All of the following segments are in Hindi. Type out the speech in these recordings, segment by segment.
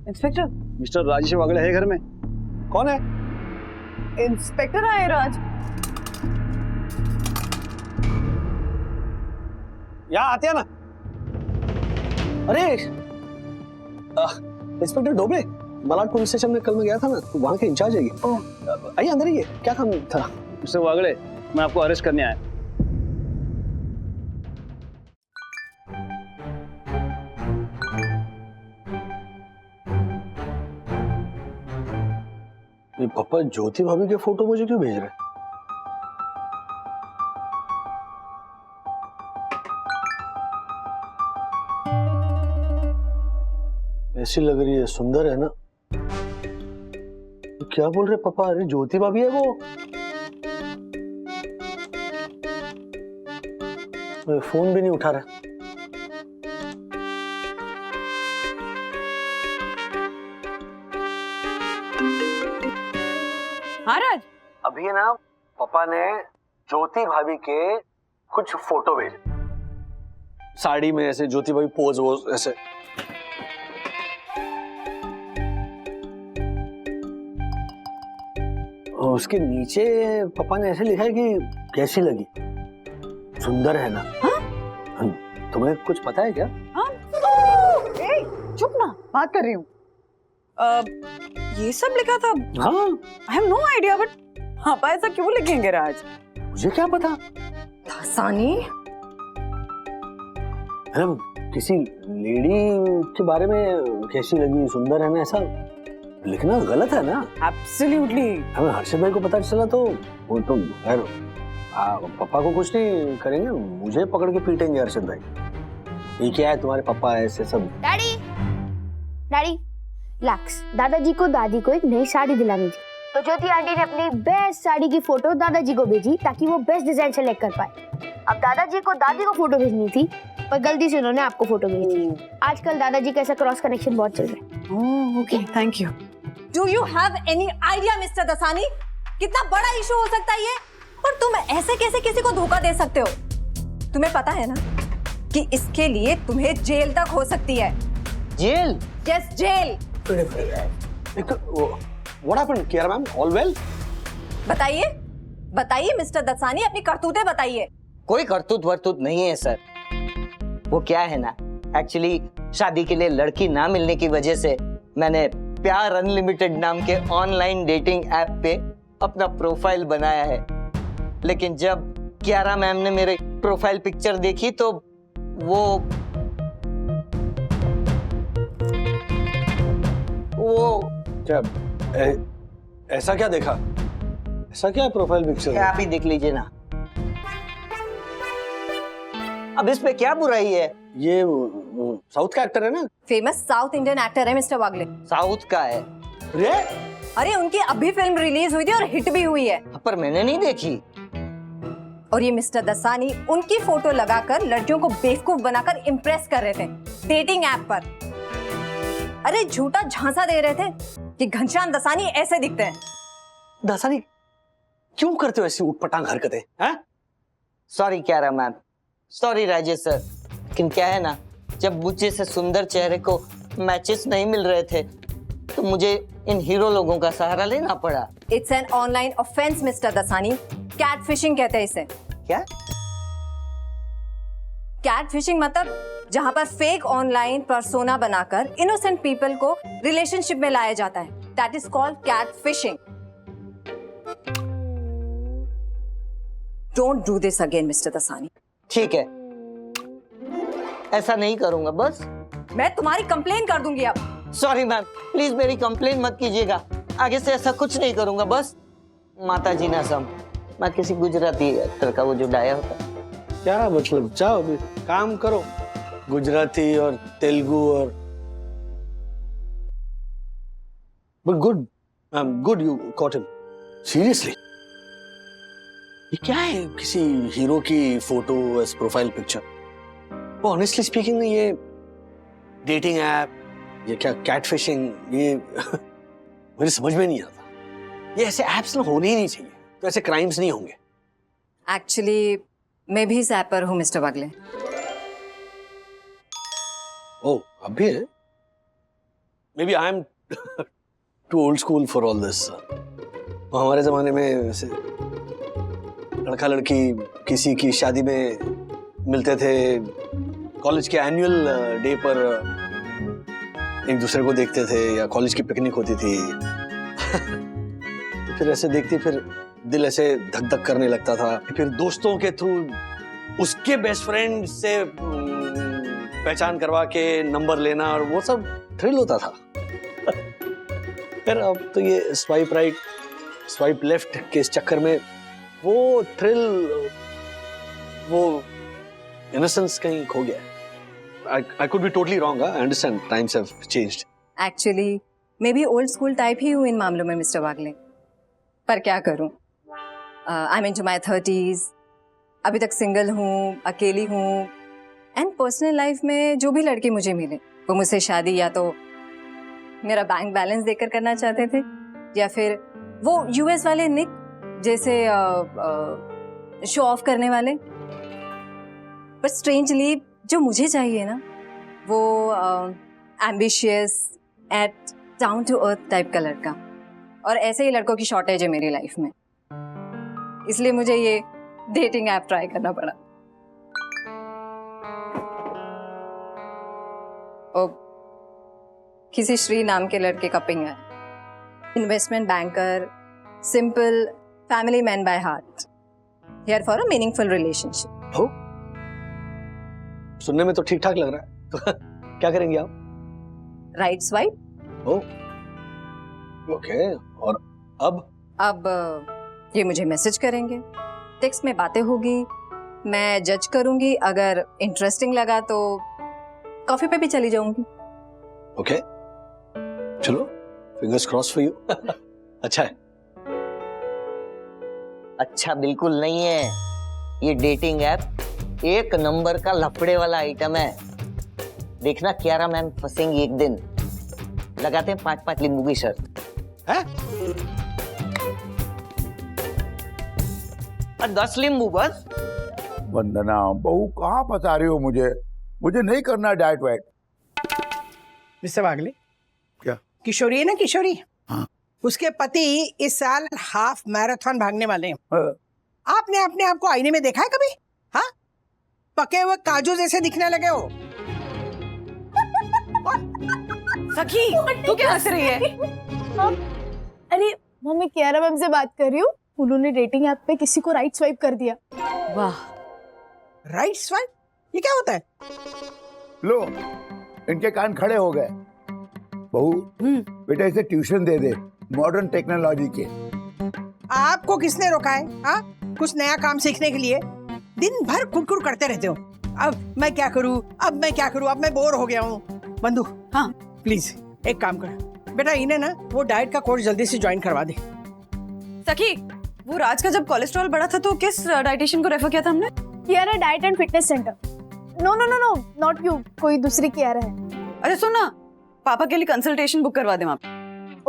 इंस्पेक्टर। मिस्टर राजेश वागड़े है घर में? कौन है? इंस्पेक्टर आए राज। यहाँ आते हैं ना। अरे inspector doble, Malad police station में कल मैं गया था ना, तो वहाँ के इंचार्ज है ये। आइए अंदर, आइए। क्या काम था? मिस्टर वागड़े, मैं आपको अरेस्ट करने आया। ये पापा ज्योति भाभी के फोटो मुझे क्यों भेज रहे हैं? ऐसी लग रही है, सुंदर है ना? तो क्या बोल रहे पापा? अरे ज्योति भाभी है वो। फोन भी नहीं उठा रहा। हाँ राज। अभी ना पापा ने ज्योति भाभी के कुछ फोटो भेजे, साड़ी में ऐसे ज्योति भाभी पोज वोज ऐसे। और उसके नीचे पापा ने ऐसे लिखा है कि कैसी लगी, सुंदर है ना? हाँ? तुम्हें कुछ पता है क्या? हाँ? ए, चुप ना, बात कर रही हूँ। ये सब लिखा था? हाँ। I have no idea, but पापा ऐसा क्यों लिखेंगे राज? मुझे क्या पता। दासानी? किसी लेडी के बारे में कैसी लगी, सुंदर है ना, ऐसा लिखना गलत है ना? एब्सोल्युटली। हमें हर्षद भाई को पता चला तो वो तो खैर पापा को कुछ नहीं करेंगे, मुझे पकड़ के पीटेंगे हर्षद भाई। ये क्या है तुम्हारे पापा ऐसे सब? Daddy, daddy, relax. दादाजी को दादी को एक नई साड़ी दिलानी थी, तो ज्योति आंटी ने अपनी बेस्ट साड़ी की फोटो दादाजी को भेजी ताकि वो बेस्ट डिजाइन सेलेक्ट कर पाए। अब दादाजी को दादी को फोटो भेजनी थी, पर गलती से उन्होंने आपको फोटो भेजी। आजकल दादाजी का ऐसा क्रॉस कनेक्शन बहुत चल रहा है। Okay, thank you. Do you have any idea, mister Dasani? कितना बड़ा इशू हो सकता है ये? और तुम ऐसे कैसे किसी को धोखा दे सकते हो? तुम्हें पता है ना कि इसके लिए तुम्हें जेल तक हो सकती है। Jail? Yes, jail. What happened, Kiara ma'am? All well? बताइए, बताइए मिस्टर दसानी, अपनी करतूतें बताइए। कोई करतूत वर्तूत नहीं है सर। वो क्या है ना, एक्चुअली शादी के लिए लड़की ना मिलने की वजह से मैंने प्यार अनलिमिटेड नाम के ऑनलाइन डेटिंग ऐप पे अपना प्रोफाइल बनाया है। लेकिन जब कियारा मैम ने मेरे प्रोफाइल पिक्चर देखी तो वो क्या ऐसा क्या देखा? ऐसा क्या है प्रोफाइल पिक्चर? आप ही देख लीजिए ना। अब इसमें क्या बुराई है? ये साउथ का एक्टर है ना? फेमस साउथ इंडियन एक्टर है मिस्टर वागले। साउथ का है? अरे उनकी अभी फिल्म रिलीज हुई थी और हिट भी हुई है। पर मैंने नहीं देखी। और ये मिस्टर दसानी उनकी फोटो लगाकर लड़कियों को बेवकूफ बनाकर इम्प्रेस कर रहे थे डेटिंग ऐप पर। अरे झूठा झांसा दे रहे थे कि घनश्याम दसानी ऐसे दिखते हैं। दसानी क्यों करते हो ऐसी उटपटांग हरकतें? हैं? Sorry Kiara ma'am, sorry Rajesh sir. लेकिन क्या है ना, जब मुझे से सुंदर चेहरे को मैचेस नहीं मिल रहे थे तो मुझे इन हीरो लोगों का सहारा लेना पड़ा। It's an online offence mister Dasani. Catfishing कहते हैं इसे। क्या? कैट फिशिंग मतलब जहां पर फेक ऑनलाइन पर्सोना बनाकर इनोसेंट पीपल को रिलेशनशिप में लाया जाता है। That is called catfishing. Don't do this again mister Dasani. ठीक है, ऐसा नहीं करूंगा बस। मैं तुम्हारी कंप्लेन कर दूंगी अब। सॉरी मैम, प्लीज मेरी कंप्लेन मत कीजिएगा। आगे से ऐसा कुछ नहीं करूंगा बस। माता जी ना सम, मैं किसी गुजराती एक्टर का वो जो डाया होता है। क्या मतलब? जाओ अभी काम करो, गुजराती और तेलुगु और but good you cot him. Seriously ये क्या है? किसी हीरो की फोटो एज प्रोफाइल पिक्चर? वो ऑनेस्टली स्पीकिंग ये डेटिंग ऐप, ये क्या कैटफिशिंग, ये मेरे समझ में नहीं आता। ये ऐसे ऐप्स ना होने ही नहीं चाहिए, तो ऐसे क्राइम्स नहीं होंगे। एक्चुअली मैं भी इस ऐप पर हूँ मिस्टर वागले। ओ, अब भी है? maybe I am too old school for all this. हमारे जमाने में वैसे लड़का लड़की किसी की शादी में मिलते थे, कॉलेज के एनुअल डे पर एक दूसरे को देखते थे, या कॉलेज की पिकनिक होती थी। फिर ऐसे देखते फिर दिल ऐसे धक धक करने लगता था। फिर दोस्तों के थ्रू उसके बेस्ट फ्रेंड से पहचान करवा के नंबर लेना, और वो सब थ्रिल होता था। फिर अब तो ये स्वाइप राइट स्वाइप लेफ्ट के इस चक्कर में वो थ्रिल, वो इनोसेंस कहीं खो गया। I could be totally wrong. I understand times have changed. Actually मैं भी ओल्ड स्कूल टाइप ही हूँ इन मामलों में मिस्टर वागले, पर क्या करूँ, I am into my 30s, अभी तक सिंगल हूँ, अकेली हूँ, एंड पर्सनल लाइफ में जो भी लड़के मुझे मिले वो मुझसे शादी या तो मेरा बैंक बैलेंस देकर करना चाहते थे, या फिर वो यूएस वाले निक जैसे शो ऑफ करने वाले। पर स्ट्रेंजली जो मुझे चाहिए ना वो ambitious yet down to earth type का लड़का, और ऐसे ही लड़कों की शॉर्टेज है मेरी लाइफ में, इसलिए मुझे ये डेटिंग ऐप ट्राई करना पड़ा। और किसी श्री नाम के लड़के का पिंग है, investment banker, simple family man by heart, here for a meaningful relationship. हो, सुनने में तो ठीक ठाक लग रहा है। तो क्या करेंगे आप? Right swipe. ओके, और अब ये मुझे मैसेज करेंगे, टेक्स्ट में बातें होगी, मैं जज करूंगी, अगर इंटरेस्टिंग लगा तो कॉफी पे भी चली जाऊंगी। ओके, चलो, फिंगर्स क्रॉस फॉर यू। अच्छा है। अच्छा बिल्कुल नहीं है, ये डेटिंग ऐप एक नंबर का लफड़े वाला आइटम है। देखना कियारा मैम फंसेंगी एक दिन। लगाते हैं 5-5 नींबू की शर्त है? और 10 नींबू बस। वंदना बहू कहाँ फंसा रही हो मुझे? मुझे नहीं करना डाइट वाइट। मिस्टर वागले, क्या? किशोरी है ना, किशोरी, हाँ। उसके पति इस साल हाफ मैराथन भागने वाले हैं। हाँ। आपने अपने आप को आईने में देखा है कभी? हाँ, पके हुए काजू जैसे दिखने लगे हो। सखी, तू क्या हंस रही है? अरे मम्मी कियारा मैम से बात कर रही हूँ, उन्होंने डेटिंग ऐप पे किसी को राइट स्वाइप कर दिया। वाह, राइट स्वाइप, ये क्या होता है? लो, इनके कान खड़े हो गए। बहू, बेटा इसे ट्यूशन दे दे मॉडर्न टेक्नोलॉजी के। आपको किसने रोका है? हाँ, कुछ नया काम सीखने के लिए दिन भर कुड़कुड़ करते रहते हो। अब मैं क्या करूँ, अब मैं क्या करूँ, अब मैं बोर हो गया हूँ। बंधु, हाँ प्लीज एक काम कर बेटा, इन्हें ना वो डाइट का कोर्स जल्दी से ज्वाइन करवा दे। सखी, वो राज का जब कोलेस्ट्रॉल बढ़ा था तो किस डाइटिशियन को रेफर किया था हमने? Kiara diet and fitness centre. No no no no, not you, कोई दूसरी कियारा है। अच्छा सुन ना, पापा के लिए कंसल्टेशन बुक करवा दे वहाँ पे।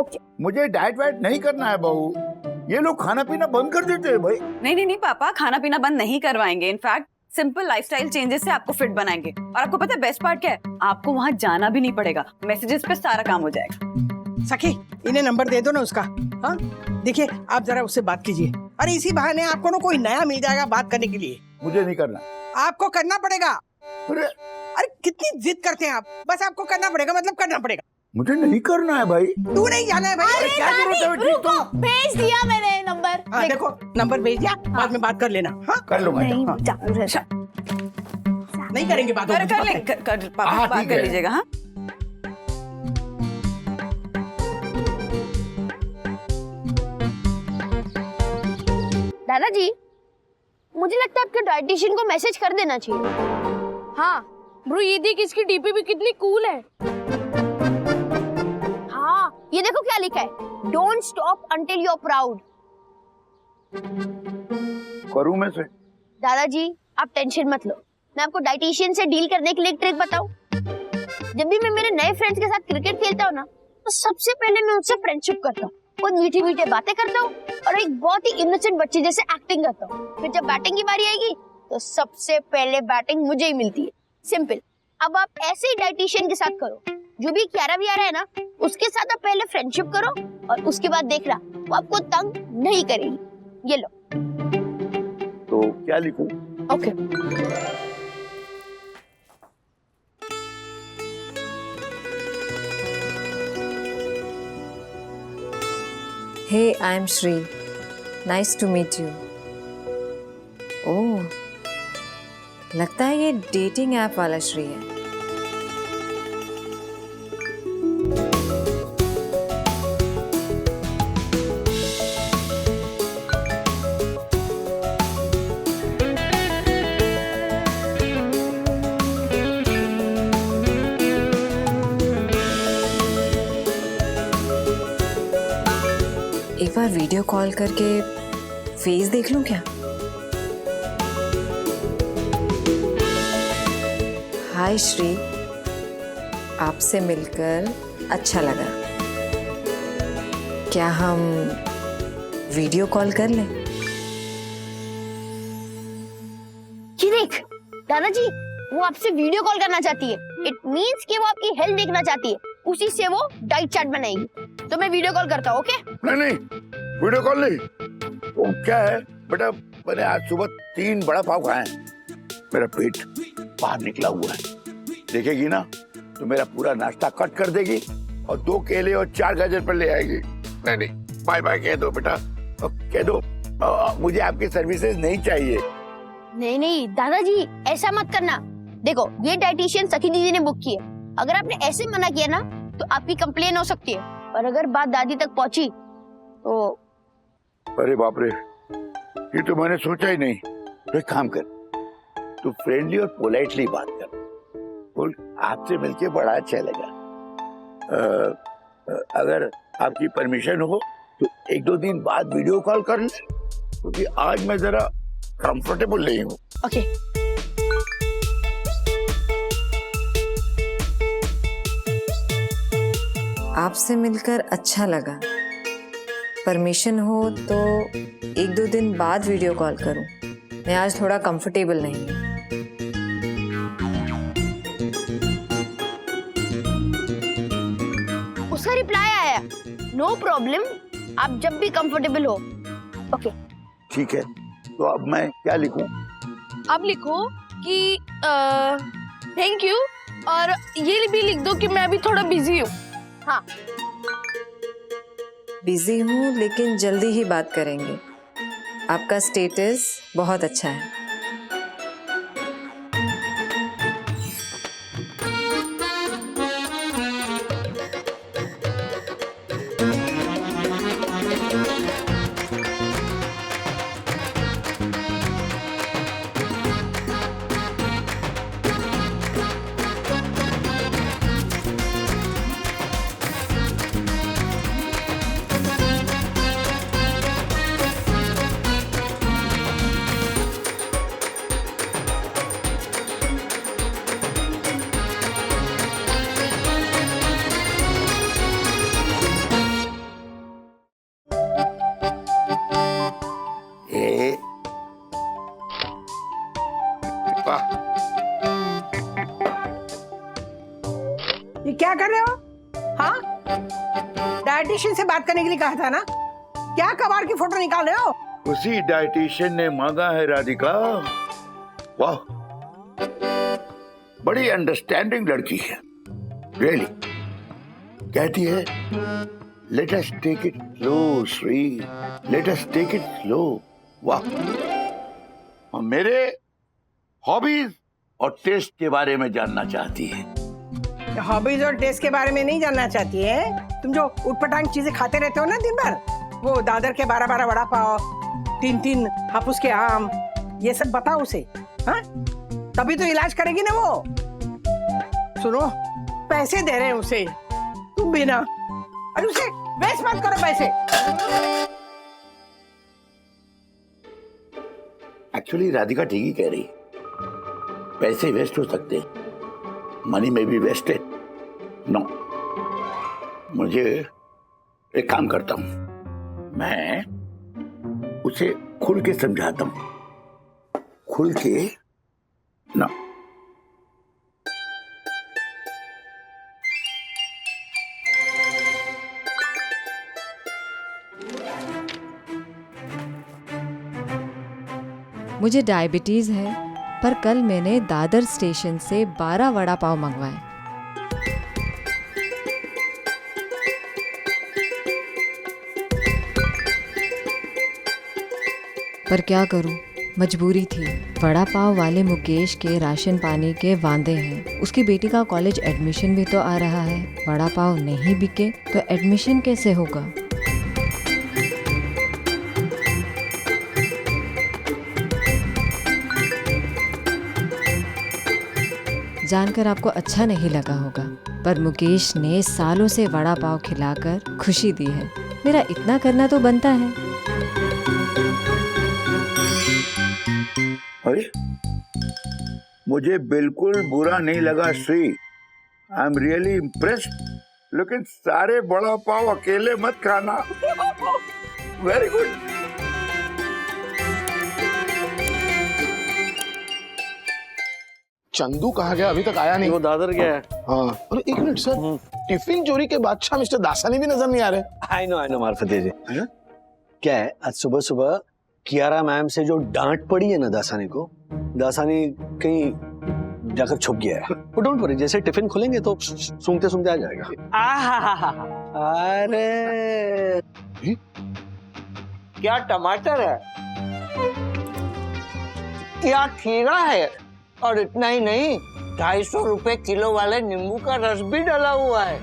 ओके। मुझे डाइट वाइट नहीं करना है बहू। ये लोग खाना पीना बंद कर देते हैं भाई। नहीं पापा, खाना पीना बंद नहीं करवाएंगे। इनफैक्ट सिंपल लाइफस्टाइल चेंजेस से आपको फिट बनाएंगे। और आपको पता है बेस्ट पार्ट क्या है? आपको वहाँ जाना भी नहीं पड़ेगा, मैसेजेस पे सारा काम हो जाएगा। सखी, इन्हें नंबर दे दो ना उसका। हाँ, देखिए आप जरा उससे बात कीजिए। अरे इसी बहाने आपको ना कोई नया मिल जाएगा बात करने के लिए। मुझे नहीं करना। आपको करना पड़ेगा। अरे अरे कितनी जिद करते हैं आप, बस आपको करना पड़ेगा, मतलब करना पड़ेगा। मुझे नहीं करना है भाई। तू नहीं जाना है भाई। क्या जरूरत है? ठीक तो भेज दिया मैंने नंबर। हाँ, देखो नंबर भेज दिया, बाद में बात कर लेना। हाँ, कर लूंगा। नहीं, हाँ। चालू रहता। नहीं करेंगे बात। कर ले, कर पापा हाँ, से बात ठीक कर है। लीजिएगा। हाँ दादाजी, मुझे लगता है आपके डाइटिशियन को मैसेज कर देना चाहिए। हाँ ब्रो, ये देख इसकी डीपी भी कितनी कूल है। हाँ, ये देखो क्या लिखा है, don't stop until you are proud. करूँ मैं से? दादाजी आप टेंशन मत लो, मैं आपको डाइटिशियन से डील करने के लिए एक ट्रिक बताऊं। जब भी मैं मेरे नए फ्रेंड्स के साथ क्रिकेट खेलता हूँ ना, तो सबसे पहले मैं उनसे फ्रेंडशिप करता हूँ, वो मीठी मीठी बातें करता हूँ और एक बहुत ही इनोसेंट बच्चे जैसे एक्टिंग करता हूँ। फिर जब बैटिंग की बारी आएगी तो सबसे पहले बैटिंग मुझे ही मिलती है। सिंपल। अब आप ऐसे ही डाइटिशियन के साथ करो, जो भी क्यारा भी आ रहा है ना, उसके साथ आप पहले फ्रेंडशिप करो और उसके बाद देखना वो आपको तंग नहीं करेगी। ये लो। तो क्या लिखूं? Okay. Hey, I am Shri, nice to meet you. Oh, लगता है ये डेटिंग ऐप वाला श्री है। एक बार वीडियो कॉल करके फेस देख लूं क्या? हाय श्री, आपसे मिलकर अच्छा लगा। क्या हम वीडियो कॉल कर लें? ये देख दादाजी, वो आपसे वीडियो कॉल करना चाहती है। इट मीन्स कि वो आपकी हेल्थ देखना चाहती है, उसी से वो डाइट चार्ट बनाएगी। तो मैं वीडियो कॉल करता हूँ। ओके? नहीं, वीडियो कॉल नहीं। वो क्या है बेटा, मैंने आज सुबह 3 बड़ा पाव खाए हैं। मेरा पेट बाहर निकला हुआ है। देखेगी ना तो मेरा पूरा नाश्ता कट कर देगी और 2 केले और 4 गाजर पर ले आएगी। नहीं, बाय बाय कह दो बेटा, कह दो मुझे आपकी सर्विसेज नहीं चाहिए। नहीं दादाजी, ऐसा मत करना। देखो, ये डाइटिशियन सखी दीदी ने बुक की है। अगर आपने ऐसे मना किया ना तो आपकी कंप्लेन हो सकती है, और अगर बात दादी तक पहुंची तो। अरे बाप रे, ये तो मैंने सोचा ही नहीं। तो एक काम कर, तू फ्रेंडली और पोलाइटली बात कर। बोल आपसे मिलके बड़ा अच्छा लगा। अगर आपकी परमिशन हो तो 1-2 दिन बाद वीडियो कॉल कर ले, क्योंकि आज मैं जरा कंफर्टेबल नहीं हूँ। ओके। आपसे मिलकर अच्छा लगा, परमिशन हो तो 1-2 दिन बाद वीडियो कॉल करूं। मैं आज थोड़ा कंफर्टेबल नहीं हूं। उसका रिप्लाई आया, नो प्रॉब्लम, आप जब भी कंफर्टेबल हो। ओके। ठीक है, तो अब मैं क्या लिखूं? आप लिखो कि थैंक यू, और ये भी लिख दो कि मैं अभी थोड़ा बिजी हूँ। हाँ। बिजी हूं लेकिन जल्दी ही बात करेंगे। आपका स्टेटस बहुत अच्छा है। ये क्या कर रहे हो? हाँ, डाइटिशियन से बात करने के लिए कहा था ना, क्या कबाड़ की फोटो निकाल रहे हो? उसी डाइटिशियन ने मांगा है राधिका। वाह, बड़ी अंडरस्टैंडिंग लड़की है, रियली। कहती है let us take it slow Shri, let us take it slow. वाह। और मेरे हॉबीज और टेस्ट के बारे में जानना चाहती है। हॉबीज और टेस्ट के बारे में नहीं जानना चाहती है? तुम जो उटपटांग चीजें खाते रहते हो ना दिन भर, वो दादर के 12-12 वड़ा पाव, 3-3 हापुस के आम, ये सब बताओ उसे। हाँ, तभी तो इलाज करेगी ना वो। सुनो, पैसे दे रहे हैं उसे, तुम भी ना। अरे उसे वेस्ट मत करो पैसे। एक्चुअली राधिका ठीक ही कह रही, पैसे वेस्ट हो सकते, मनी में भी वेस्टेड। नो, मुझे एक काम करता हूं, मैं उसे खुल के समझाता हूं, खुल के ना। मुझे डायबिटीज है, पर कल मैंने दादर स्टेशन से 12 वड़ा पाव मंगवाए। पर क्या करूं, मजबूरी थी। वड़ा पाव वाले मुकेश के राशन पानी के वांदे हैं। उसकी बेटी का कॉलेज एडमिशन भी तो आ रहा है। वड़ा पाव नहीं बिके तो एडमिशन कैसे होगा? जानकर आपको अच्छा नहीं लगा होगा, पर मुकेश ने सालों से वड़ा पाव खिलाकर खुशी दी है। मेरा इतना करना तो बनता है। अरे मुझे बिल्कुल बुरा नहीं लगा श्री, आई एम रियली इम्प्रेस्ड। लेकिन सारे बड़ा पाव अकेले मत खाना। Very good. चंदू कहाँ गया? अभी तक आया नहीं। वो दादर गया है। हाँ, अरे एक मिनट सर, टिफिन चोरी के बादशाह मिस्टर दासानी भी नजर नहीं आ रहे। आई नो मार्फते जी। हैं? क्या है, आज सुबह सुबह कियारा मैम से जो डांट पड़ी है ना दासानी को, दासानी कहीं जाकर छुप गया है। वो डोंट वरी, जैसे टिफिन खुलेंगे तो सूंघते सूंघते आ जाएगा। अरे क्या टमाटर है, क्या खीरा है, और इतना ही नहीं 250 रुपए किलो वाले नींबू का रस भी डाला हुआ है।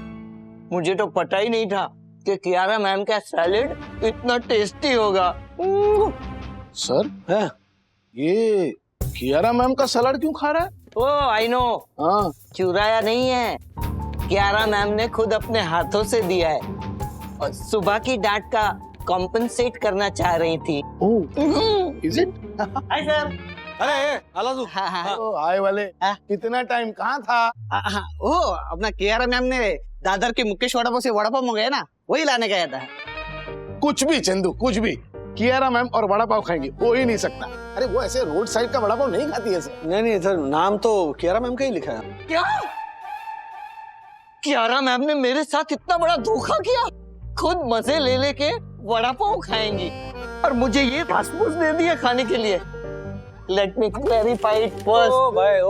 मुझे तो पता ही नहीं था कि कियारा मैम का सैलेड इतना टेस्टी होगा। सर है ये कियारा मैम का सलाद क्यों खा रहा है? ओ आई नो, हाँ, चुराया नहीं है, कियारा मैम ने खुद अपने हाथों से दिया है और सुबह की डांट का कॉम्पनसेट करना चाह रही थी। ओह, इज इट? Hi sir. अरे आला तू। आए वाले कितना टाइम कहाँ था? ओ अपना कियारा मैम ने दादर के मुकेश वड़ा पाव से वड़ा पाव मंगाया ना, वही लाने गया था। कुछ भी चंदू, कुछ भी। कियारा मैम और वड़ा पाव खाएंगे, हो ही नहीं सकता। अरे वो ऐसे रोड साइड का वड़ा पाव नहीं खाती है सर। नहीं सर, नाम तो कियारा मैम का ही लिखा है। क्या कियारा मैम ने मेरे साथ इतना बड़ा धोखा किया? खुद मजे ले लेके वड़ा पाव खाएंगी और मुझे ये घास-फूस दे दिया खाने के लिए। Let me clarify it first. ओ भाई,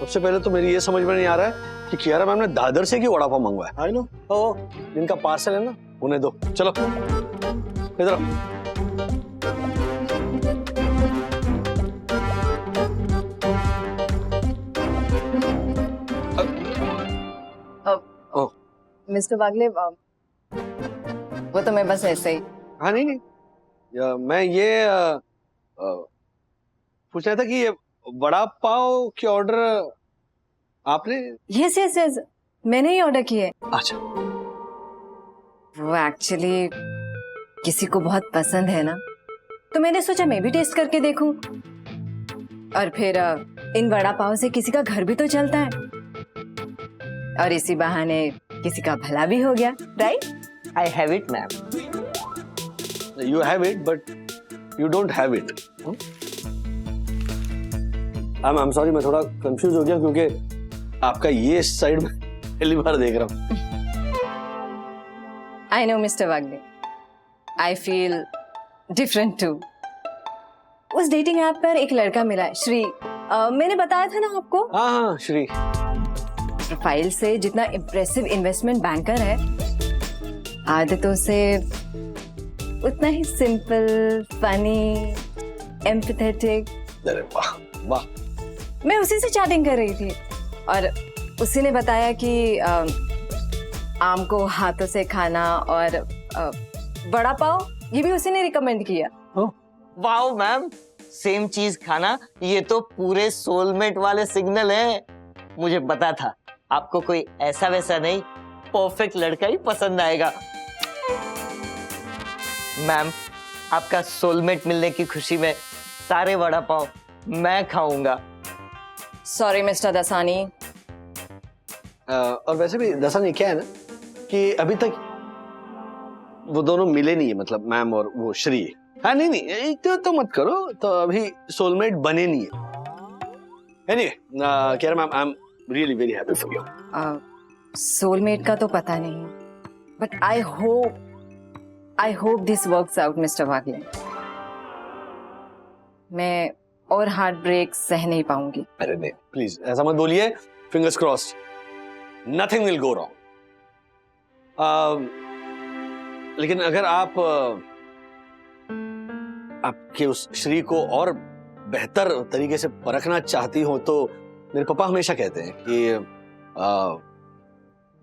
सबसे पहले तो मेरी ये समझ में नहीं आ रहा है कि कियारा मैम ने दादर से क्यों वड़ा पाव मंगवाया। I know. ओ जिनका पार्सल है ना, उन्हें दो। चलो इधर आओ। मिस्टर वागले, वो तो मैं बस ऐसे ही। हाँ नहीं मैं ये पूछ रहा था कि ये वड़ा पाव के ऑर्डर आपने? यस, मैंने ही ऑर्डर किए। अच्छा। वो एक्चुअली किसी को बहुत पसंद है ना, तो मैंने सोचा मैं भी टेस्ट करके देखूं। और फिर इन वड़ा पाव से किसी का घर भी तो चलता है, और इसी बहाने किसी का भला भी हो गया, right? I have it, ma'am. You have it, but you don't have it. I'm sorry, मैं थोड़ा कंफ्यूज हो गया क्योंकि आपका ये साइड में पहली बार देख रहा हूँ। I know, Mr. Wagle, I feel different too. उस डेटिंग ऐप पर एक लड़का मिला है, श्री। मैंने बताया था ना आपको? हाँ श्री। प्रोफाइल से जितना इम्प्रेसिव इन्वेस्टमेंट बैंकर है, आदतों से उतना ही सिंपल, फनी, एम्पैथेटिक। अरे वाह वाह। मैं उसी से चैटिंग कर रही थी और उसी ने बताया कि आम को हाथों से खाना और वड़ा पाव, ये भी उसी ने रिकमेंड किया। वाओ मैम, सेम चीज खाना, ये तो पूरे सोलमेट वाले सिग्नल है। मुझे पता था आपको कोई ऐसा वैसा नहीं, परफेक्ट लड़का ही पसंद आएगा। मैम, आपका सोलमेट मिलने की खुशी में सारे वड़ा पाव मैं खाऊंगा। Sorry mister Dasani. और वैसे भी दसानी क्या है ना कि अभी तक वो दोनों मिले नहीं है, मतलब मैम और वो श्री। हाँ नहीं तो मत करो, तो अभी सोलमेट बने नहीं है। Anyway, Kiara ma'am, I am really very happy for you. Soulmate का तो पता नहीं, but I hope this works out mister Wagle. मैं और हार्ट ब्रेक सह नहीं पाऊंगी। अरे नहीं, प्लीज ऐसा मत बोलिए। Fingers crossed, nothing will go wrong. लेकिन अगर आपके उस श्री को और बेहतर तरीके से परखना चाहती हो तो मेरे पापा हमेशा कहते हैं कि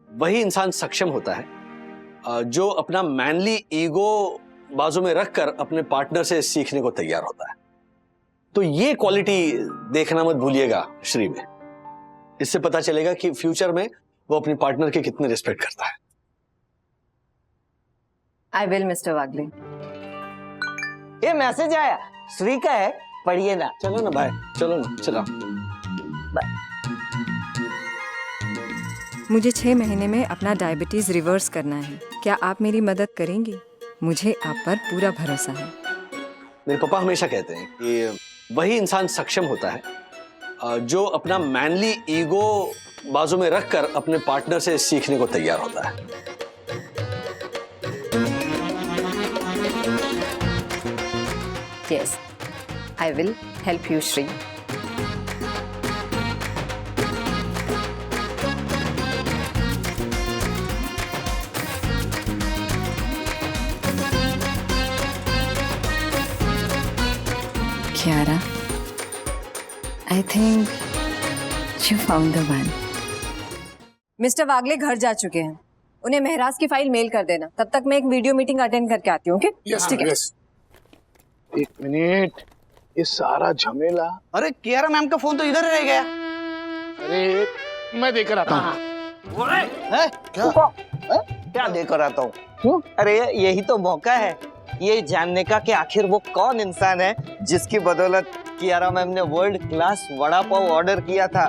वही इंसान सक्षम होता है जो अपना मैनली ईगो बाजू में रखकर अपने पार्टनर से सीखने को तैयार होता है। तो ये क्वालिटी देखना मत भूलिएगा श्री में। इससे पता चलेगा कि फ्यूचर में वो अपनी पार्टनर की कितनी रिस्पेक्ट करता है। आई विल मिस्टर वागले। ये मैसेज आया, श्री का है, पढ़िए ना। चलो ना भाई, चलो ना, चलो। मुझे 6 महीने में अपना डायबिटीज रिवर्स करना है, क्या आप मेरी मदद करेंगी? मुझे आप पर पूरा भरोसा है। मेरे पापा हमेशा कहते हैं कि वही इंसान सक्षम होता है जो अपना मैनली ईगो बाजू में रखकर अपने पार्टनर से सीखने को तैयार होता है। Yes, I will help you, Shri. Kiara, I think you found the one. Mister Wagle घर जा चुके हैं, उन्हें महराज की फाइल मेल कर देना। तब तक मैं एक वीडियो मीटिंग अटेंड करके आती हूँ। ओके? ठीक है। एक मिनट, ये सारा झमेला। अरे कियारा मैम का फोन तो इधर रह गया। अरे मैं देकर आता हूँ। क्या देकर आता हूँ? अरे यही तो मौका है ये जानने का कि आखिर वो कौन इंसान है जिसकी बदौलत कियारा मैम ने world class vada pav order किया था।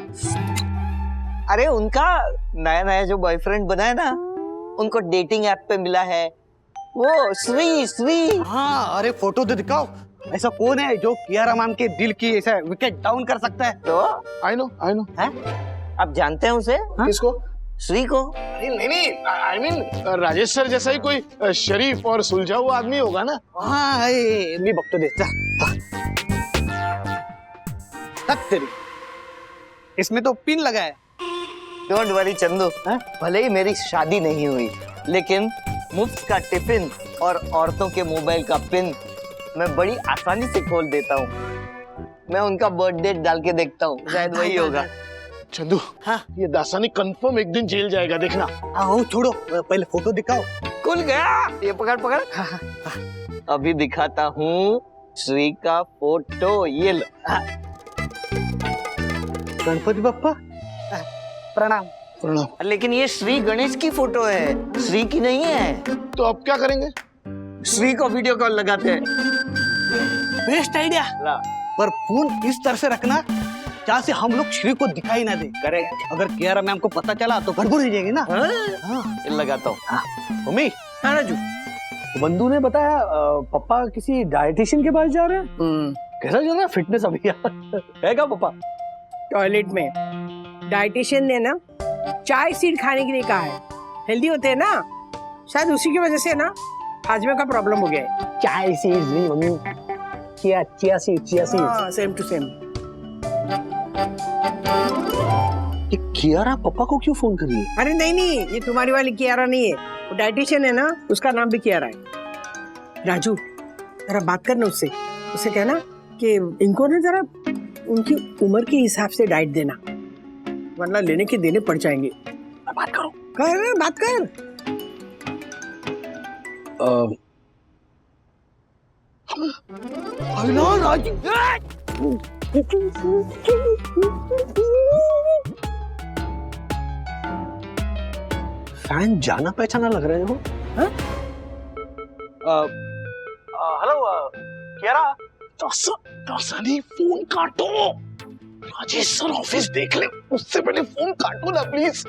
अरे उनका नया नया जो बॉयफ्रेंड बना है ना, उनको डेटिंग ऐप पे मिला है, वो श्री। हाँ, अरे फोटो तो दिखाओ। ऐसा कौन है जो कियारा मैम के दिल की ऐसा विकेट डाउन कर सकता है? तो आई नो आप जानते हैं उसे? किसको? श्री को? नहीं, आई मीन राजेश सर जैसा ही कोई शरीफ और सुलझा हुआ आदमी होगा ना। हाँ, मी बघतो दे। तेरी इसमें तो पिन लगा है। डोंट वरी चंदू, भले ही मेरी शादी नहीं हुई लेकिन मुफ्त का टिफिन और औरतों के मोबाइल का पिन मैं बड़ी आसानी से खोल देता हूँ। मैं उनका बर्थ डेट डाल के देखता हूँ, शायद वही होगा। चंदू, हाँ, ये दासानी कंफर्म एक दिन जेल जाएगा, देखना। आओ छोड़ो, पहले फोटो दिखाओ। खुल गया, ये पकड़। अभी दिखाता हूँ श्री का फोटो। ये लो। गणपति बप्पा प्रणाम। लेकिन ये श्री गणेश की फोटो है, श्री की नहीं है। तो अब क्या करेंगे? श्री को वीडियो कॉल लगाते हैं। Best idea. पर फोन इस तरह से रखना जहाँ से हम लोग श्री को दिखाई ना दे। करेक्ट। अगर कियारा मैम को पता चला तो गड़बड़ हो जाएगी ना। ये लगाता हूँ। मम्मी, हाँ राजू, बंधु ने बताया पापा किसी डाइटिशियन के पास जा रहे हैं। कैसा चल रहा है फिटनेस अभी? है क्या पापा? टॉयलेट में डाइटिशियन ने ना चाय सीड खाने के लिए कहा है। हेल्दी होते हैं ना, शायद उसी की वजह से ना हाजमे का प्रॉब्लम हो गया है। चाय सीड्स नहीं मम्मी, चिया सीड्स। हाँ, सेम टू सेम। ये कियारा पापा को क्यों फोन कर रही है? अरे नहीं, ये तुम्हारी वाली कियारा नहीं है, वो डाइटिशियन है ना, उसका नाम भी कियारा है। राजू, जरा बात करना उससे कहना कि इनको ना जरा उनकी उम्र के हिसाब से डाइट देना, वरना लेने के देने पड़ जाएंगे। बात करो। बात कर। फैन जाना पहचाना लग रहे हो। हेलो कियारा। दासानी फोन काटो, राजेश सर ऑफिस देख ले, उससे पहले फोन काटो ना प्लीज।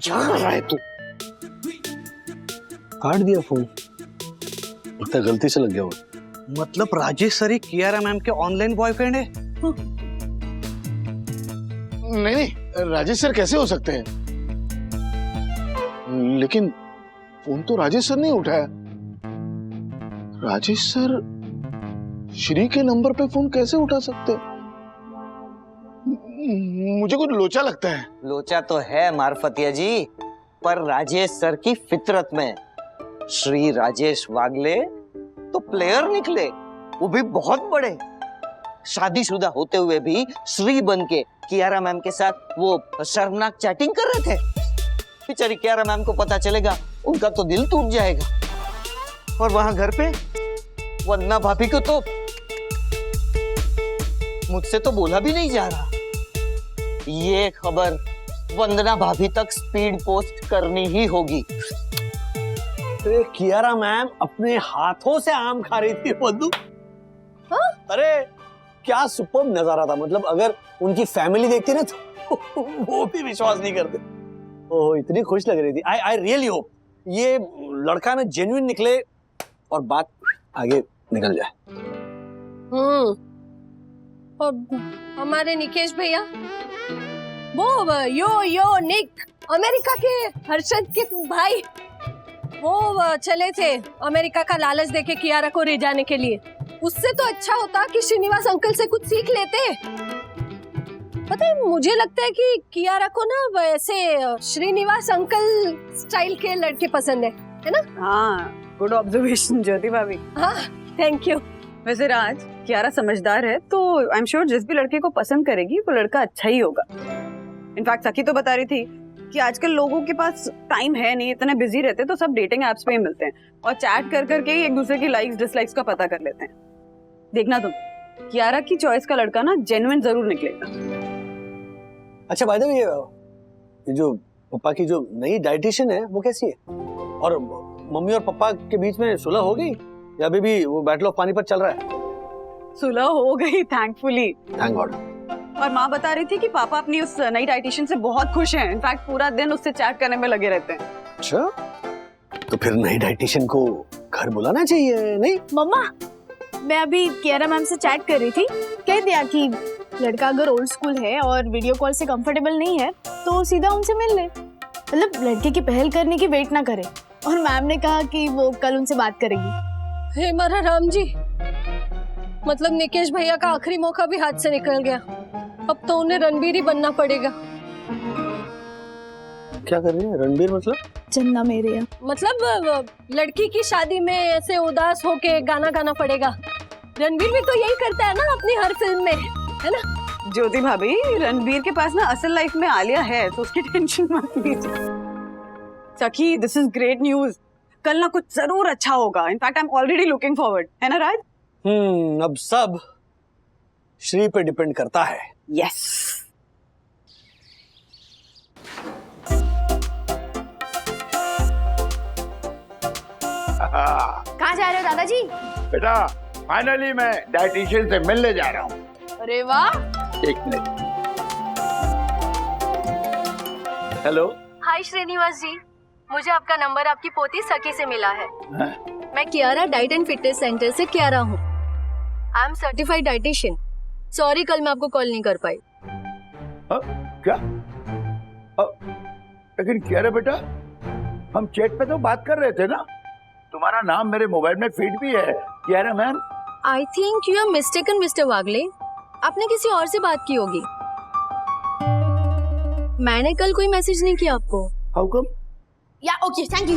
क्या कर रहा है तू? काट दिया फोन, लगता गलती से लग गया वो। मतलब राजेश सर ही कियारा मैम के ऑनलाइन बॉयफ्रेंड है? नहीं, राजेश सर कैसे हो सकते हैं? लेकिन फोन तो राजेश सर ने उठाया। राजेश सर श्री के नंबर पे फोन कैसे उठा सकते? मुझे कुछ लोचा लगता है। लोचा तो है मार्फतिया जी, पर राजेश सर की फितरत में श्री राजेश वागले तो प्लेयर निकले, वो भी बहुत बड़े। शादीशुदा होते हुए भी श्री बन के कियारा मैम के साथ वो शर्मनाक चैटिंग कर रहे थे। बेचारी कियारा मैम को पता चलेगा, उनका तो दिल टूट जाएगा। और वहां घर पे वंदना भाभी को तो मुझसे तो बोला भी नहीं जा रहा। ये खबर वंदना भाभी तक स्पीड पोस्ट करनी ही होगी। तो कियारा मैम अपने हाथों से आम खा रही थी बंधु। अरे क्या सुपर नजारा था, मतलब अगर उनकी फैमिली देखती ना तो वो भी विश्वास नहीं करते। ओह इतनी खुश लग रही थी। आई रियली होप ये लड़का ना जेन्युइन निकले और बात आगे निकल जाए। और हमारे निकेश भैया वो यो निक अमेरिका के हर्षद के भाई, वो चले थे अमेरिका का लालच देके कियारा को ले जाने के लिए। उससे तो अच्छा होता कि श्रीनिवास अंकल से कुछ सीख लेते। पता है मुझे लगता है कि कियारा को ना वैसे श्रीनिवास अंकल स्टाइल के लड़के पसंद है ना? हाँ गुड ऑब्जर्वेशन ज्योति भाभी। हाँ थैंक यू। वैसे राज कियारा समझदार है तो आई एम श्योर जिस भी लड़के को पसंद करेगी वो लड़का अच्छा ही होगा। इनफैक्ट सखी तो बता रही थी कि आजकल लोगों के पास टाइम है नहीं, इतने बिजी रहते तो सब डेटिंग एप्स पे ही मिलते हैं और चैट कर करके ही एक दूसरे की लाइक्स डिसलाइक्स का पता कर लेते हैं। देखना तुम कियारा की चॉइस का लड़का ना जेन्युइन जरूर निकलेगा। अच्छा बाय द वे ये जो पापा की जो नई डाइटिशियन है वो कैसी है? और मम्मी और पापा के बीच में सुलह हो गई या अभी भी वो बैटल ऑफ पानीपत चल रहा है? सुलह हो गई थैंकफुली। Thank God. और माँ बता रही थी कि पापा अपनी उस नई डाइटिशियन से बहुत खुश हैं। इनफैक्ट पूरा दिन उससे चैट करने में लगे रहते हैं। अच्छा तो फिर नई डाइटिशियन को घर बुलाना चाहिए नहीं? मम्मा मैं अभी कियारा मैम से चैट कर रही थी, कह दिया कि लड़का अगर ओल्ड स्कूल है और वीडियो कॉल से कंफर्टेबल नहीं है तो सीधा उनसे मिल ले, मतलब लड़के की पहल करने की वेट ना करे। और मैम ने कहा कि वो कल उनसे बात करेगी। हे मारा राम जी, मतलब निकेश भैया का आखिरी मौका भी हाथ से निकल गया। अब तो उन्हें रणबीर ही बनना पड़ेगा। क्या कर रही है रणबीर? मतलब चन्ना मेरे यहाँ, मतलब लड़की की शादी में ऐसे उदास होके गाना गाना पड़ेगा। रणबीर भी तो यही करता है ना अपनी हर फिल्म में, है ना? ज्योति भाभी रणबीर के पास ना असल लाइफ में आलिया है तो उसकी टेंशन मत लीजिए। सखी दिस इज ग्रेट न्यूज, कल ना कुछ जरूर अच्छा होगा। In fact I am already looking forward, है ना राज? अब सब श्री पे डिपेंड करता है। यस कहाँ जा रहे हो दादाजी? बेटा फाइनली मैं डाइटिशियन से मिलने जा रहा हूँ। अरे वाह। एक मिनट। हेलो। हाय श्रीनिवास जी, मुझे आपका नंबर आपकी पोती सखी से मिला है। हाँ? मैं Kiara diet and fitness centre से कियारा हूँ। I am certified dietitian. Sorry कल मैं आपको कॉल नहीं कर पाई। क्या? लेकिन कियारा बेटा हम चैट पे तो बात कर रहे थे ना, तुम्हारा नाम मेरे मोबाइल में फीड भी है Kiara ma'am. I think you are mistaken mister Wagle, आपने किसी और से बात की होगी। मैंने कल कोई मैसेज नहीं किया आपको। How come? या ओके थैंक यू।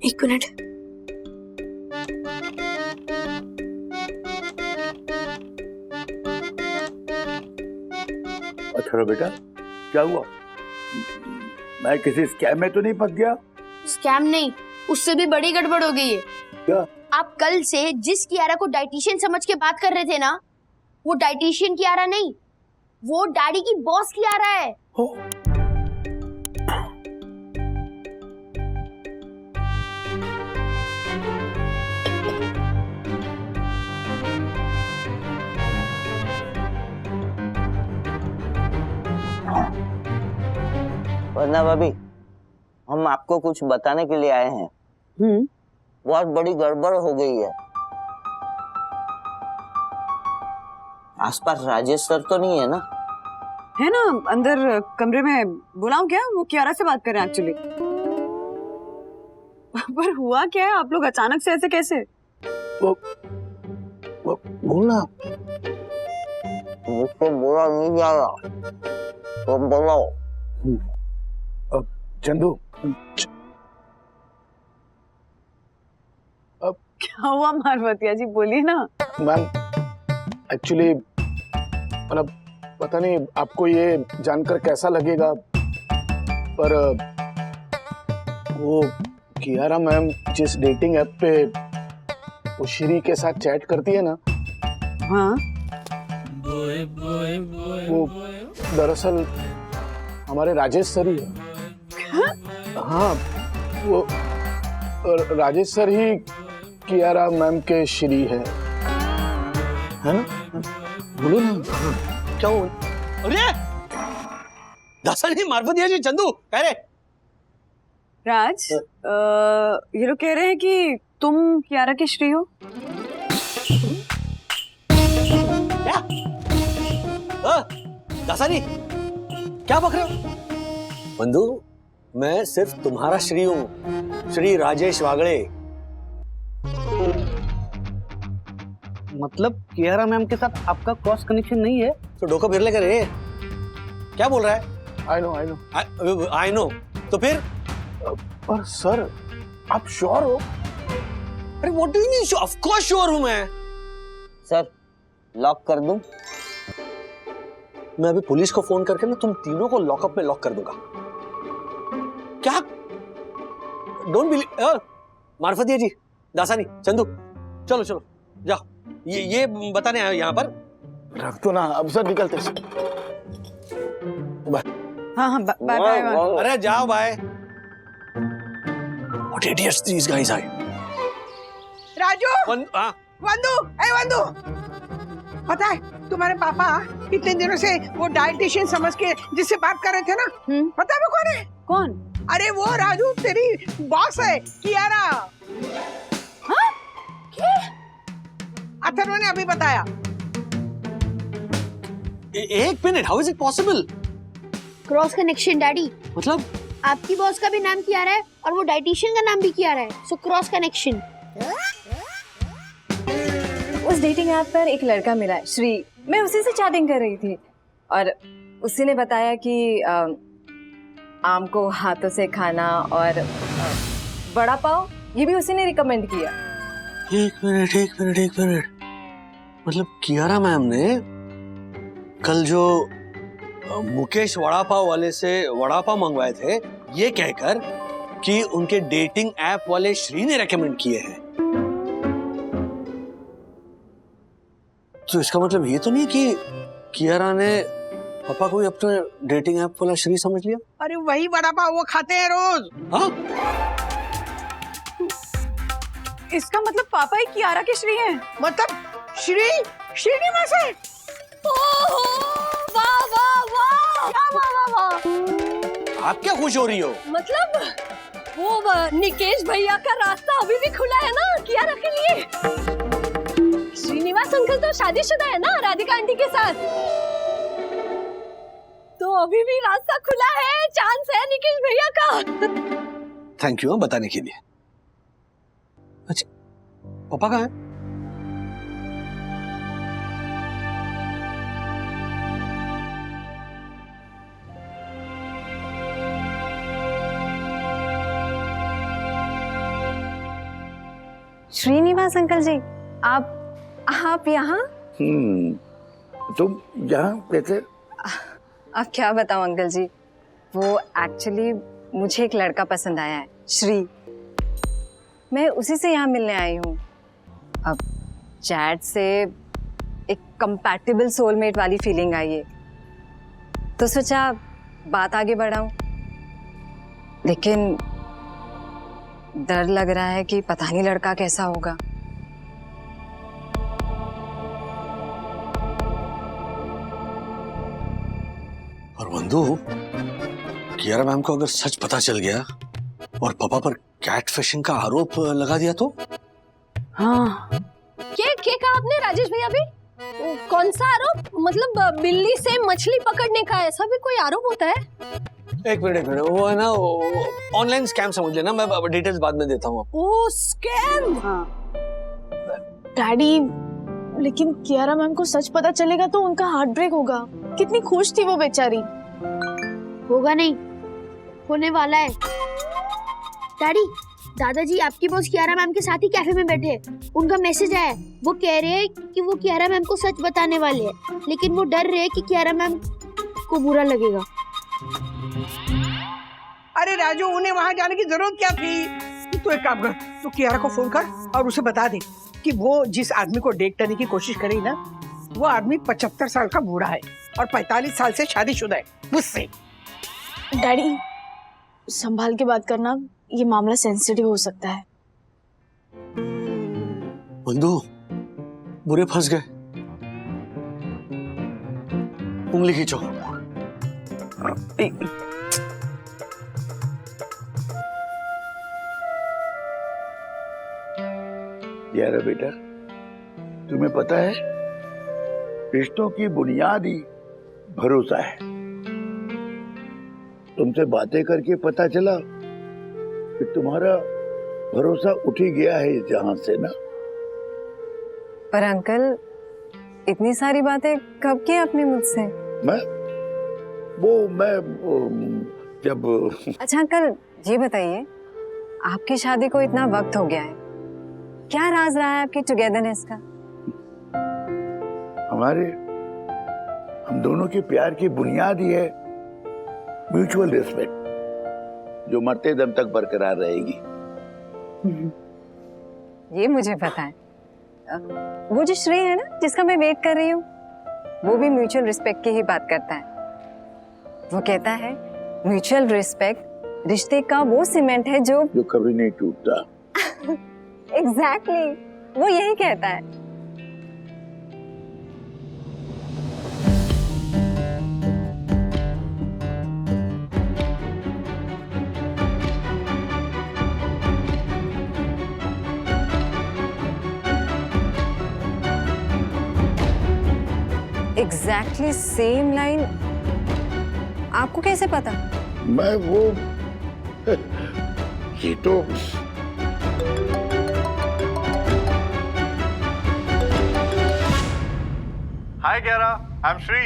एक मिनट। अच्छा बेटा क्या हुआ? मैं किसी स्कैम में तो नहीं फंस गया? स्कैम नहीं, उससे भी बड़ी गड़बड़ हो गई है। क्या? आप कल से जिस कियारा को डाइटिशियन समझ के बात कर रहे थे ना, वो डाइटिशियन कियारा नहीं, वो डैडी की बॉस कियारा है। हो? वंदना भाभी, हम आपको कुछ बताने के लिए आए हैं। बहुत बड़ी गड़बड़ हो गई है। आसपास राजेश सर तो नहीं है ना? है ना अंदर कमरे में, बुलाऊं क्या? वो कियारा से बात कर रहे हैं एक्चुअली। पर हुआ क्या है? आप लोग अचानक से ऐसे कैसे? बोलना। मुझसे बोला नहीं जा रहा, तो बोलो। चंदू, क्या हुआ मारवतिया जी, बोलिए ना। मैम एक्चुअली मतलब पता नहीं आपको ये जानकर कैसा लगेगा, पर वो कियारा मैम जिस डेटिंग ऐप पे वो श्री के साथ चैट करती है ना, हाँ, वो दरअसल हमारे राजेश सर ही है। हाँ, वो राजेश सर ही कियारा मैम के श्री है ना? बोलो ना। क्या हो? अरे दासानी, मारफतिया जी, चंदू कह रहे। राज, ये लोग कह रहे हैं कि तुम कियारा की श्री हो। क्या? दासानी क्या बक रहे हो? बंधु, मैं सिर्फ तुम्हारा श्री हूँ, श्री राजेश वागड़े। मतलब कियारा मैम के साथ आपका क्रॉस कनेक्शन नहीं है? तो डोका फिर लेकर रे, क्या बोल रहा है? आई नो आई नो, तो फिर? पर सर आप श्योर हो? अरे what do you mean? Of course sure हूं मैं। सर लॉक कर दूं? मैं अभी पुलिस को फोन करके ना तुम तीनों को लॉकअप में लॉक कर दूंगा। क्या? Don't believe. मारफतिया जी, दासानी, चंदू, चलो चलो जाओ, ये बताने आए यहाँ पर। रख दो ना अब सर, निकलते हैं। हाँ हाँ, बाय बाय। अरे जाओ, bye. What idiots these guys are. Raju, हाँ, वंदू, ए वंदू, पता है तुम्हारे पापा इतने दिनों से वो डाइटिशियन समझ के जिससे बात कर रहे थे ना, पता है वो कौन है? कौन? अरे वो राजू तेरी बॉस है, कियारा। हाँ? अथर्व ने अभी बताया। एक minute, how is it possible? Cross connection daddy, मतलब आपकी बॉस का भी नाम कियारा है और वो डाइटिशियन का नाम भी कियारा है, सो क्रॉस कनेक्शन। उस डेटिंग ऐप पर एक लड़का मिला है, श्री। मैं उसी से चैटिंग कर रही थी और उसी ने बताया कि आम को हाथों से खाना और बड़ा पाव, ये भी उसी ने रिकमेंड किया। एक मिनट, मतलब कियारा मैम ने कल जो मुकेश वड़ा पाव वाले से वड़ा पाव मंगवाए थे, ये कहकर कि उनके डेटिंग ऐप वाले श्री ने रेकमेंड किए हैं, तो इसका मतलब ये तो नहीं कि कियारा ने पापा को भी अपने डेटिंग ऐप वाला श्री समझ लिया? अरे वही बड़ा पाव वो खाते हैं रोज। हाँ? इसका मतलब पापा ही कियारा के श्री हैं? मतलब श्रीनिवास है। वाह वाह वाह, क्या वाह वाह वाह। आप क्या खुश हो रही हो? मतलब वो निकेश भैया का रास्ता अभी भी खुला है ना कियारा के लिए। श्रीनिवास अंकल तो शादीशुदा है ना राधिका आंटी के साथ, तो अभी भी रास्ता खुला है, चांस है निकेश भैया का। थैंक यू बताने के लिए। अच्छा, पापा कहाँ है? श्रीनिवास अंकल जी, आप यहाँ? तुम यहाँ कैसे? अब क्या बताऊं अंकल जी, वो एक्चुअली मुझे एक लड़का पसंद आया है, श्री। मैं उसी से यहाँ मिलने आई हूँ। अब चैट से एक कंपैटिबल सोलमेट वाली फीलिंग आई है, तो सोचा बात आगे बढ़ाऊं, लेकिन डर लग रहा है कि पता नहीं लड़का कैसा होगा। और बंधु, कियारा मैम को अगर सच पता चल गया और पापा पर कैट फिशिंग का आरोप लगा दिया तो? हाँ। क्या कहा आपने राजेश भैया भी? कौन सा आरोप? मतलब बिल्ली से मछली पकड़ने का, ऐसा भी कोई आरोप होता है? एक मिनट, वो है ना ऑनलाइन स्कैम समझ लेना, मैं डिटेल्स बाद में देता हूँ। ओ स्कैम? हाँ। डैडी लेकिन कियारा मैम को सच पता चलेगा तो उनका हार्ट ब्रेक होगा। कितनी खुश थी वो बेचारी। होगा नहीं, होने वाला है। डैडी, दादाजी आपकी बॉस कियारा मैम के साथ ही कैफे में बैठे हैं। उनका मैसेज आया है। वो कह रहे हैं कि वो कियारा मैम को सच बताने वाले हैं, लेकिन वो डर रहे हैं कि कियारा मैम को बुरा लगेगा। अरे राजू, उन्हें वहां जाने की जरूरत क्या थी? तू एक काम कर, तू कियारा को फोन कर और उसे बता दे कि वो जिस आदमी को डेट करने की कोशिश करी ना, वो आदमी 75 साल का बूढ़ा है और 45 साल से शादीशुदा है मुझसे। डैडी, संभाल के बात करना, ये मामला सेंसिटिव हो सकता है। बंधु, बुरे फंस गए। उंगली खींचो। यार बेटा, तुम्हें पता है रिश्तों की बुनियाद ही भरोसा है। तुमसे बातें करके पता चला कि तुम्हारा भरोसा उठ ही गया है इस जहां से ना। पर अंकल, इतनी सारी बातें कब की आपने मुझसे? मैं जब अच्छा अंकल, ये बताइए, आपकी शादी को इतना वक्त हो गया है, क्या राज रहा है आपकी टुगेदरनेस का? हम दोनों के प्यार की बुनियाद ही है म्यूचुअल रिस्पेक्ट, जो मरते दम तक बरकरार रहेगी। ये मुझे पता है। वो जो श्रेय है ना, जिसका मैं वेट कर रही हूँ, वो भी म्यूचुअल रिस्पेक्ट की ही बात करता है। वो कहता है म्यूचुअल रिस्पेक्ट रिश्ते का वो सीमेंट है जो कभी नहीं टूटता। एग्जैक्टली, वो यही कहता है। एग्जैक्टली सेम लाइन आपको कैसे पता? मैं वो ये तो हाय कियारा, आई एम श्री।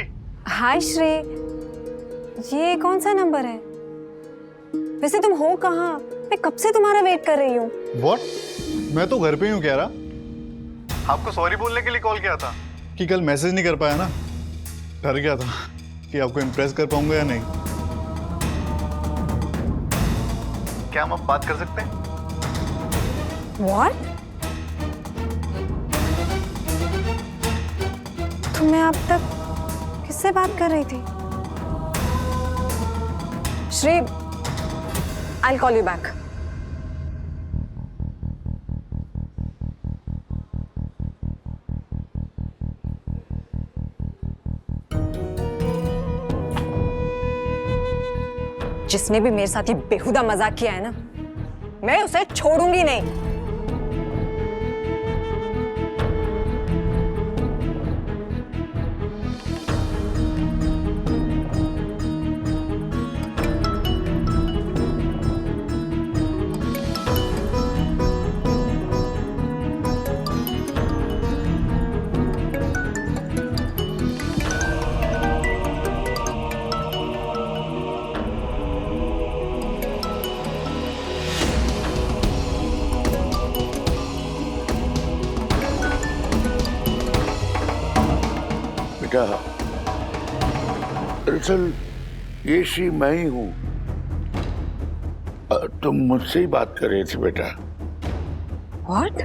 हाय श्री, ये कौन सा नंबर है? वैसे तुम हो कहाँ? मैं कब से तुम्हारा वेट कर रही हूँ। व्हाट? मैं तो घर पे ही हूँ कियारा। आपको सॉरी बोलने के लिए कॉल किया था कि कल मैसेज नहीं कर पाया ना। डर गया था कि आपको इम्प्रेस कर पाऊंगा या नहीं। क्या हम अब बात कर सकते हैं? What? तो मैं अब तक किससे बात कर रही थी? Shri, I'll call you back. जिसने भी मेरे साथ ये बेहुदा मजाक किया है ना, मैं उसे छोड़ूंगी नहीं। बेटा, दरअसल ये श्री मैं ही हूँ। तुम मुझसे ही बात कर रहे थे बेटा। What?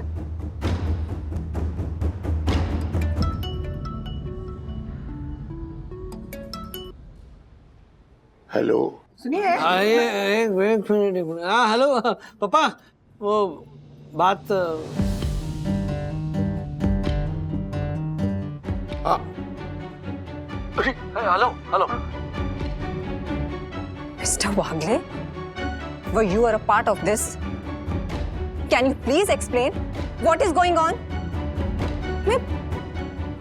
हेलो, सुनिए। एक मिनट। हाँ हेलो पापा, वो बात hello. Mr. Wagle, were you a part of this? Can you please explain what is going on? मैं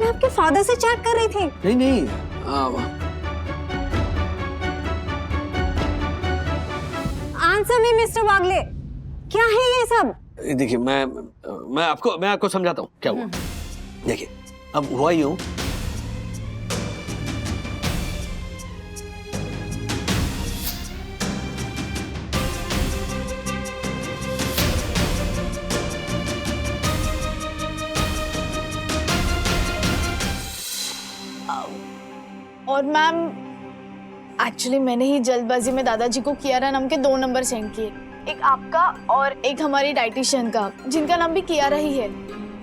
आपके फादर से चैट कर रही थी। नहीं आंसर मी मिस्टर वागले, क्या है ये सब? देखिए मैं आपको समझाता हूँ क्या हुआ। देखिए अब हुआ यूं और मैम एक्चुअली मैंने ही जल्दबाजी में दादाजी को कियारा नाम के 2 नंबर सेंड किए, एक आपका और एक हमारी डाइटिशियन का, जिनका नाम भी कियारा ही है।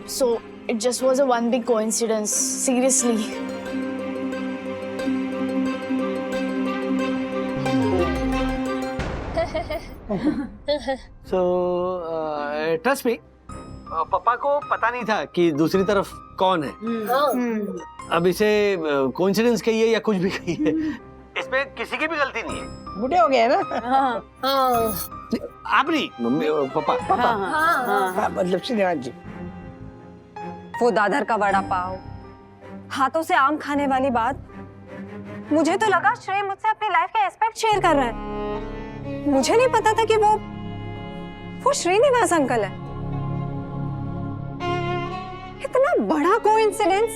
So it just was a one big coincidence, seriously. So trust me, पापा को पता नहीं था कि दूसरी तरफ कौन है। अब इसे कोइंसिडेंस कहिए या कुछ भी कहिए, इसमें किसी की भी गलती नहीं है। बूढ़े हो गए ना। आप नहीं, मम्मी पापा। हाँ, मतलब श्रीनिवास जी। वो दादर का वड़ा पाव, हाथों से आम खाने वाली बात, मुझे तो लगा श्रेय मुझसे अपनी लाइफ के एस्पेक्ट शेयर कर रहा है। मुझे नहीं पता था कि वो श्रीनिवास अंकल है। इतना बड़ा coincidence,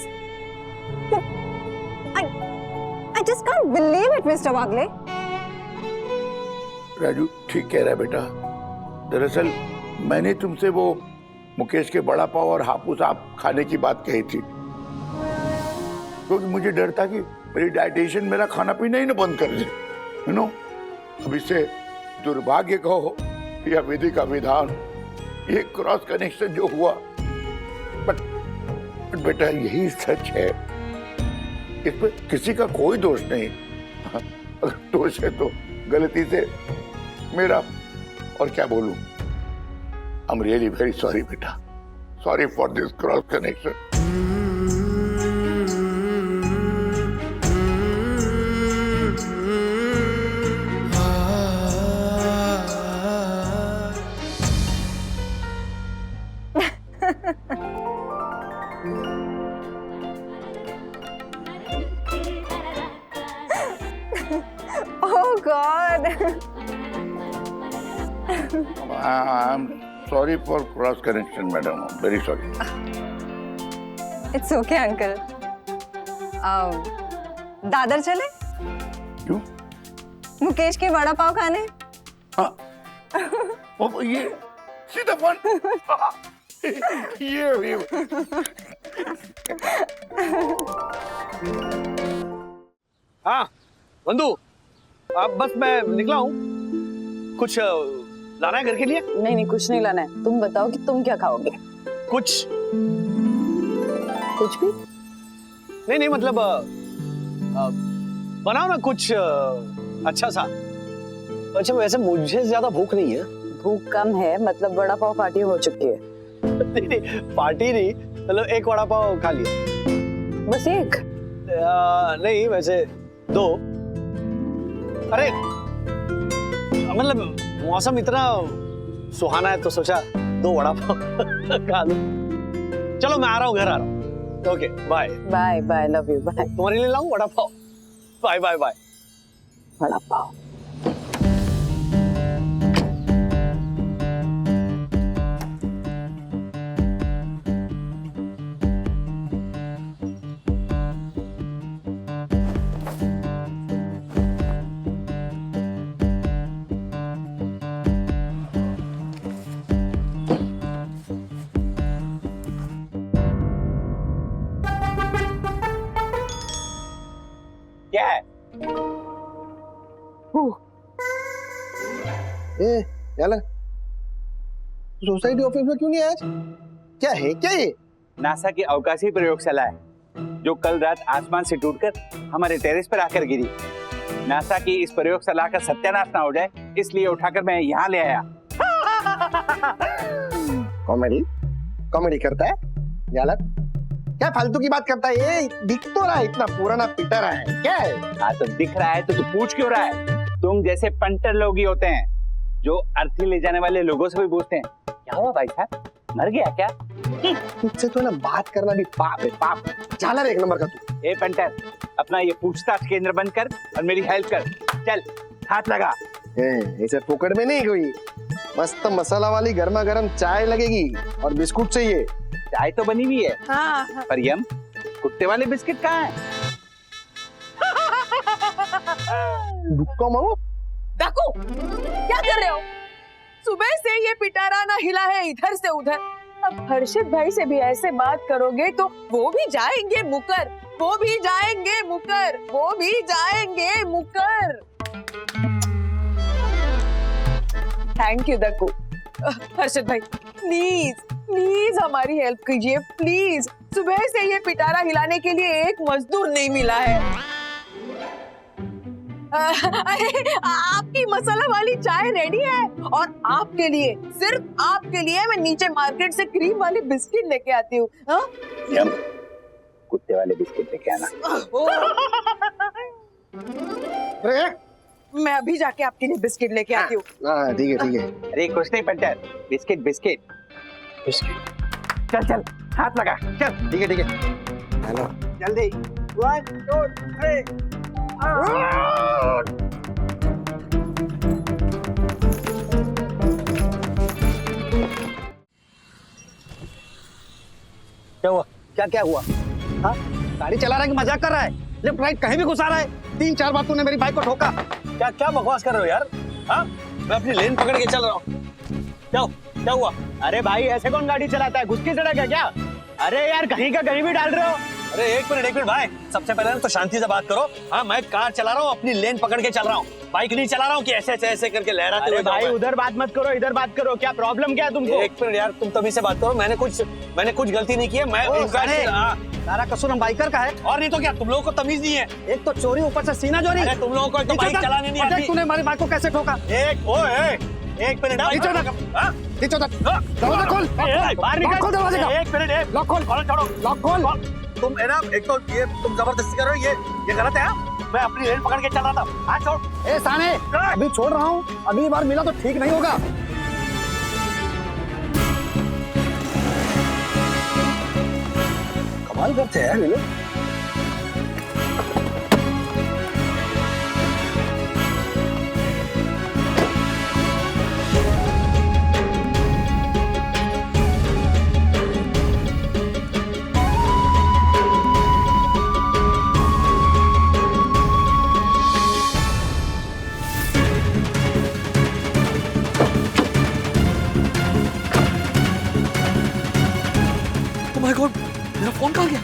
I just can't believe it, Mr. वागले। राजू ठीक कह रहा है बेटा। दरअसल मैंने तुमसे वो मुकेश के बड़ा पाव और हापुस आप खाने की बात कही थी, क्योंकि मुझे डर था कि मेरी डाइटिशियन मेरा खाना पीना ही ना बंद कर दे, यू नो। अब इससे दुर्भाग्य कहो या विधि का विधान, ये क्रॉस कनेक्शन जो हुआ, बट बेटा यही सच है, इसमें किसी का कोई दोष नहीं। अगर दोष है तो गलती से मेरा, और क्या बोलूं। I am really very sorry बेटा, sorry for this cross connection. Oh God! I'm sorry for cross connection, madam. I'm very sorry. It's okay, uncle. Dadar चले? क्यों? मुकेश के वड़ा पाव खाने? हाँ। ओ, ये सीधा फोन। ये हाँ बंधु, अब बस मैं निकला हूँ। कुछ लाना है घर के लिए? नहीं नहीं, कुछ नहीं लाना है। तुम बताओ कि तुम क्या खाओगे? कुछ भी? नहीं मतलब बनाओ ना कुछ अच्छा सा। अच्छा वैसे मुझे ज्यादा भूख नहीं है। भूख कम है मतलब वड़ा पाव पार्टी हो चुकी है। नहीं पार्टी नहीं, मतलब एक वड़ा पाव खा लिया। बस एक? नहीं वैसे 2। अरे मतलब मौसम इतना सुहाना है तो सोचा 2 वड़ा पाव खा लूं। चलो मैं आ रहा हूँ, घर आ रहा हूँ। Okay bye bye bye, love you, bye. तुम्हारे लिए लाऊं vada pav? Bye bye bye. Vada pav. क्या है? याला सोसाइटी ऑफिस में क्यों नहीं आया आज? क्या है क्या ये? नासा की अवकाशी प्रयोगशाला है जो कल रात आसमान से टूटकर हमारे टेरेस पर आकर गिरी। नासा की इस प्रयोगशाला का सत्यानाश ना हो जाए इसलिए उठाकर मैं यहाँ ले आया। कॉमेडी कॉमेडी करता है याला? क्या फालतू की बात करता है ये? दिख तो रहा है इतना पुराना पिटा रहा है, क्या है? हाँ तो दिख रहा है तो तू पूछ क्यों रहा है? तुम जैसे पंटर लोग ही होते हैं जो अर्थी ले जाने वाले लोगों से भी पूछते हैं क्या हुआ भाई साहब, मर गया क्या? तुझसे तो ना बात करना भी पाप है, पाप। झाला रे एक नंबर का तू। ए पंटर, अपना ये पूछताछ केंद्र बंद कर और मेरी हेल्प कर। चल हाथ लगा। ऐसे पोकट में नहीं कोई, मस्त मसाला वाली गर्मा गर्म चाय लगेगी और बिस्कुट चाहिए। चाय तो बनी हुई है। हाँ। पर यम कुत्ते वाले बिस्किट कहाँ हैं? दुक्का मारो। डाकू, क्या कर रहे हो? सुबह से ये पिटारा ना हिला है इधर से उधर। अब हर्षित भाई से भी ऐसे बात करोगे तो वो भी जाएंगे मुकर, वो भी जाएंगे मुकर, वो भी जाएंगे मुकर। Thank you Dakku. हर्षित भाई प्लीज प्लीज हमारी हेल्प कीजिए प्लीज। सुबह से ये पिटारा हिलाने के लिए एक मजदूर नहीं मिला है। आपकी मसाला वाली चाय रेडी है और आपके लिए, सिर्फ आपके लिए मैं नीचे मार्केट से क्रीम वाले बिस्किट लेके आती हूँ। कुत्ते वाले बिस्किट लेके आना। मैं अभी जाके आपके लिए बिस्किट लेके आती हूँ। ठीक है ठीक है। अरे कुछ नहीं पंटर, बिस्किट बिस्किट बिस्किट। चल चल हाथ लगा, चल। ठीक है ठीक है। हेलो जल्दी। 1 2 3। क्या हुआ? क्या क्या हुआ? हाँ, गाड़ी चला रहा है कि मजाक कर रहा है? लेफ्ट राइट कहीं भी घुसा रहा है। 3-4 बार तूने मेरी बाइक को ठोका। क्या क्या बकवास कर रहे हो यार? हाँ, मैं अपनी लेन पकड़ के चल रहा हूँ। क्या हुआ? अरे भाई ऐसे कौन गाड़ी चलाता है? घुस के सड़क है क्या? अरे यार कहीं का कहीं भी डाल रहे हो। अरे एक मिनट भाई, सबसे पहले तो शांति से बात करो। हाँ, मैं कार चला रहा हूँ, अपनी लेन पकड़ के चल रहा हूँ, बाइक नहीं चला रहा हूँ कि ऐसे करके लहराते हुए। भाई उधर बात मत करो, इधर बात करो। क्या प्रॉब्लम क्या है तुमको? एक मिनट यार, तुम तभी से बात करो। मैंने कुछ गलती नहीं की है। मैं सारा कसूर हम बाइकर का है। और नहीं तो क्या? तुम लोगों को तमीज नहीं है। एक तो चोरी, ऊपर से सीना चोरी। अरे तुम लोगों को तो बाइक चलाने नहीं आती। तूने हमारी बाइक को कैसे ठोका? एक मिनट दरवाजा खोल, बाहर निकल दरवाजे का। एक मिनट, लॉक खोल, छोड़ो लॉक खोल। तुम है ना, एक तो ये तुम जबरदस्ती कर रहे हो, ये गलत है। मैं अपनी लेन पकड़ के चल रहा था। हाँ छोड़। ए साने, अभी छोड़ रहा हूँ, अगली बार मिला तो ठीक नहीं होगा। कमाल करते हैं ये लोग। Oh my God, मेरा फोन कहाँ गया?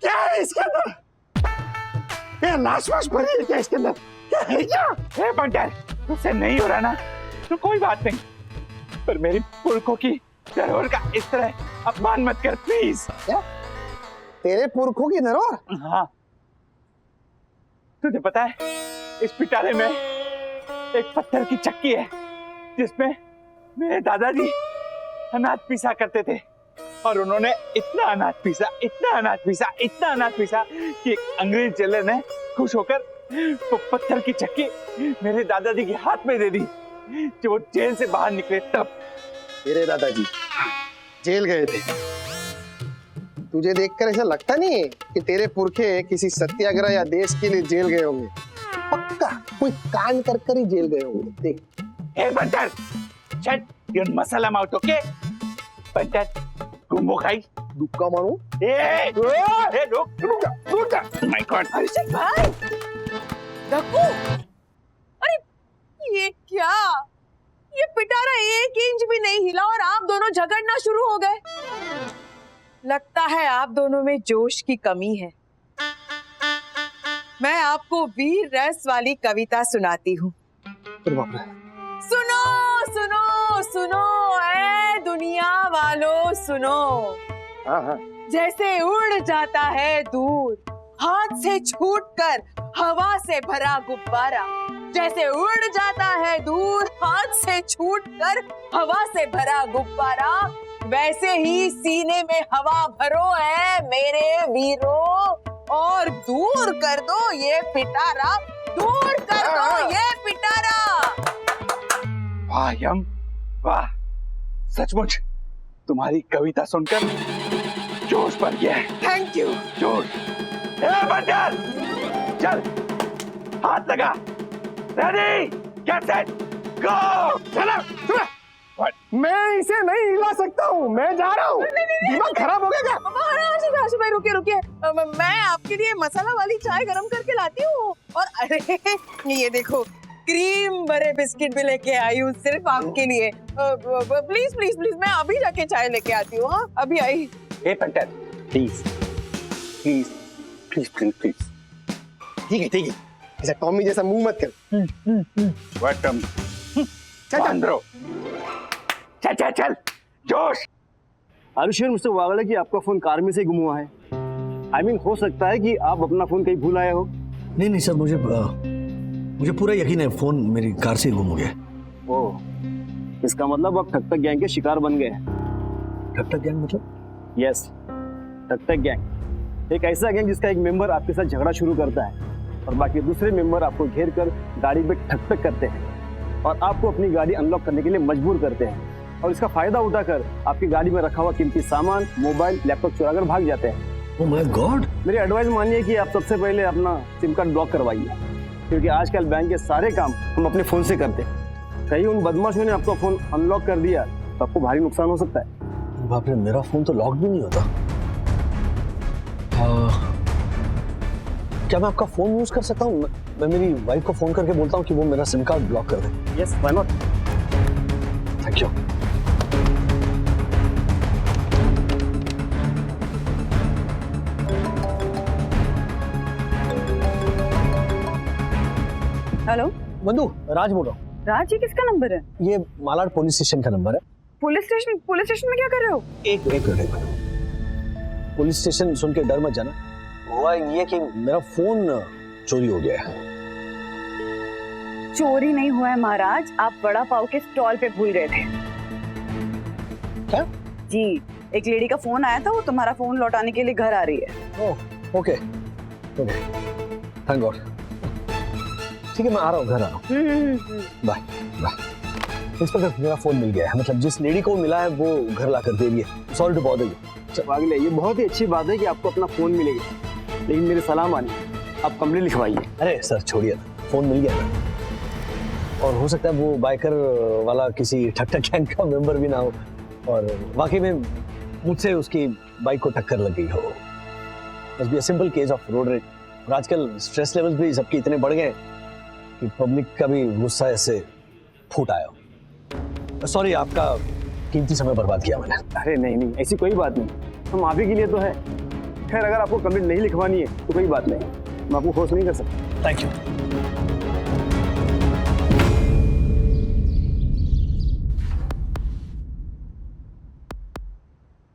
क्या है इसके अंदर? लाश भरी है क्या इसके अंदर? क्या है क्या? हे पंटर, तुझसे नहीं हो रहा ना तो कोई बात नहीं, पर मेरी पुरखों की धरोहर का इस तरह अपमान मत कर प्लीज। क्या? तेरे पुरखों की धरोहर? हाँ, तुझे पता है इस पिटारे में एक पत्थर की चक्की है जिसमें मेरे दादाजी अनाज पीसा करते थे, और उन्होंने इतना अनाज पीसा कि अंग्रेज जेलर ने खुश होकर वो पत्थर की चक्की मेरे दादाजी के हाथ में दे दी। जब वो जेल से बाहर निकले तब। तेरे दादाजी जेल गए थे? तुझे देखकर ऐसा लगता नहीं है कि तेरे पुरखे किसी सत्याग्रह या देश के लिए जेल गए होंगे? पक्का कोई कांड कर ही जेल गए होंगे। देख hey punter, shut your masala mouth, okay? Punter गुम्बो खाई दुक्का मारू। रुक जा। माय गॉड, हर्षित भाई, दक्कू, अरे ये क्या? ये पिटारा 1 इंच भी नहीं हिला और आप दोनों झगड़ना शुरू हो गए। लगता है आप दोनों में जोश की कमी है। मैं आपको वीर रस वाली कविता सुनाती हूँ। सुनो सुनो सुनो ऐ दुनिया वालों सुनो। जैसे उड़ जाता है दूर हाथ से छूटकर हवा से भरा गुब्बारा, जैसे उड़ जाता है दूर हाथ से छूटकर हवा से भरा गुब्बारा, वैसे ही सीने में हवा भरो है मेरे वीरों, और दूर कर दो ये पिटारा दूर कर दो ये पिटारा। वाह यम, वाह, सचमुच तुम्हारी कविता सुनकर जोश भर गया है। Thank you. जोश। बंदर, चल, हाथ लगा। रेडी, गेट सेट, गो। चलो, चलो। मैं इसे नहीं हिला सकता हूँ, मैं जा रहा हूँ। दिमाग खराब हो गया क्या? आशु भाई रुकिए रुकिए, मैं आपके लिए मसाला वाली चाय गरम करके लाती हूँ। और अरे ये देखो, क्रीम भरे बिस्किट भी लेके आई हूँ सिर्फ आपके लिए। प्लीज प्लीज प्लीज, मैं अभी जाके चाय लेके आती हूँ। हाँ, अभी आई। ए punter, please please please please please. ठीक है, ऐसा टॉमी जैसा मुंह मत कर। What Tommy? चल चल चल चल, जोश। आरुषि मुझसे वागड़ा कि आपका फोन कार में से गुम हुआ है। I mean, हो सकता है कि आप अपना फोन कहीं भूल आए हो। नहीं सर, मुझे पूरा यकीन है फोन मेरी कार से गुम हो गया। ओह, इसका मतलब आप ठक ठक गैंग के शिकार बन गए। ठक ठक गैंग मतलब? यस, ठक ठक गैंग एक ऐसा गैंग जिसका एक मेंबर आपके साथ झगड़ा शुरू करता है और बाकी दूसरे मेंबर आपको घेर कर गाड़ी पे ठक ठक करते हैं और आपको अपनी गाड़ी अनलॉक करने के लिए मजबूर करते हैं और इसका फायदा उठाकर आपकी गाड़ी में रखा हुआ कीमती सामान, मोबाइल, लैपटॉप चुरा कर भाग जाते हैं। Oh my God. मेरी एडवाइस मानिए कि आप सबसे पहले अपना सिम कार्ड ब्लॉक करवाइए, क्योंकि आजकल बैंक के सारे काम हम अपने फोन से करते हैं। कहीं उन बदमाशों ने आपका फोन अनलॉक कर दिया तो आपको भारी नुकसान हो सकता है। बाप रे, मेरा फोन तो लॉक भी नहीं होता। क्या मैं आपका फोन यूज कर सकता हूँ? मैं मेरी वाइफ को फोन करके बोलता हूँ कि वो मेरा सिम कार्ड ब्लॉक कर दे। Yes, why not? Thank you. Hello बंधु, राज बोल रहा हूँ। राज, ये किसका नंबर है? ये मालाड पुलिस स्टेशन का नंबर है। पुलिस स्टेशन में क्या कर रहे हो? एक मिनट। पुलिस स्टेशन सुन के डर मत जाना। हुआ ये कि मेरा फोन चोरी हो गया है। चोरी नहीं हुआ है महाराज, आप वड़ा पाव के स्टॉल पे भूल गए थे। क्या? जी, एक लेडी का फोन आया था, वो तुम्हारा फोन लौटाने के लिए घर आ रही है। ओह, ओके, थैंक गॉड। ठीक है, मैं आ रहा हूँ, घर आ रहा हूँ। Bye bye. इंस्पेक्टर, मेरा फोन मिल गया है। मतलब जिस लेडी को मिला है वो घर ला कर दे रही है। Sorry to bother you. अगले, ये बहुत ही अच्छी बात है कि आपको अपना फोन मिलेगा, लेकिन मेरी सलाह मानिए, आप कंप्लेंट लिखवाइए। अरे सर छोड़िए, फोन मिल गया ना, और हो सकता है वो बाइकर वाला किसी ठक ठक गैंग का मेंबर भी ना हो और वाकई में मुझसे उसकी बाइक को टक्कर लग गई हो। Must be a simple case of road rage. और आजकल स्ट्रेस लेवल्स भी सबके इतने बढ़ गए कि पब्लिक का भी गुस्सा ऐसे फूट आया। सॉरी, आपका कीमती समय बर्बाद किया मैंने। अरे नहीं, ऐसी कोई बात नहीं, हम आप ही के लिए तो है। खैर, अगर आपको कंप्लेंट नहीं लिखवानी है तो कोई बात नहीं, मैं आपको फोर्स नहीं कर सकता। Thank you.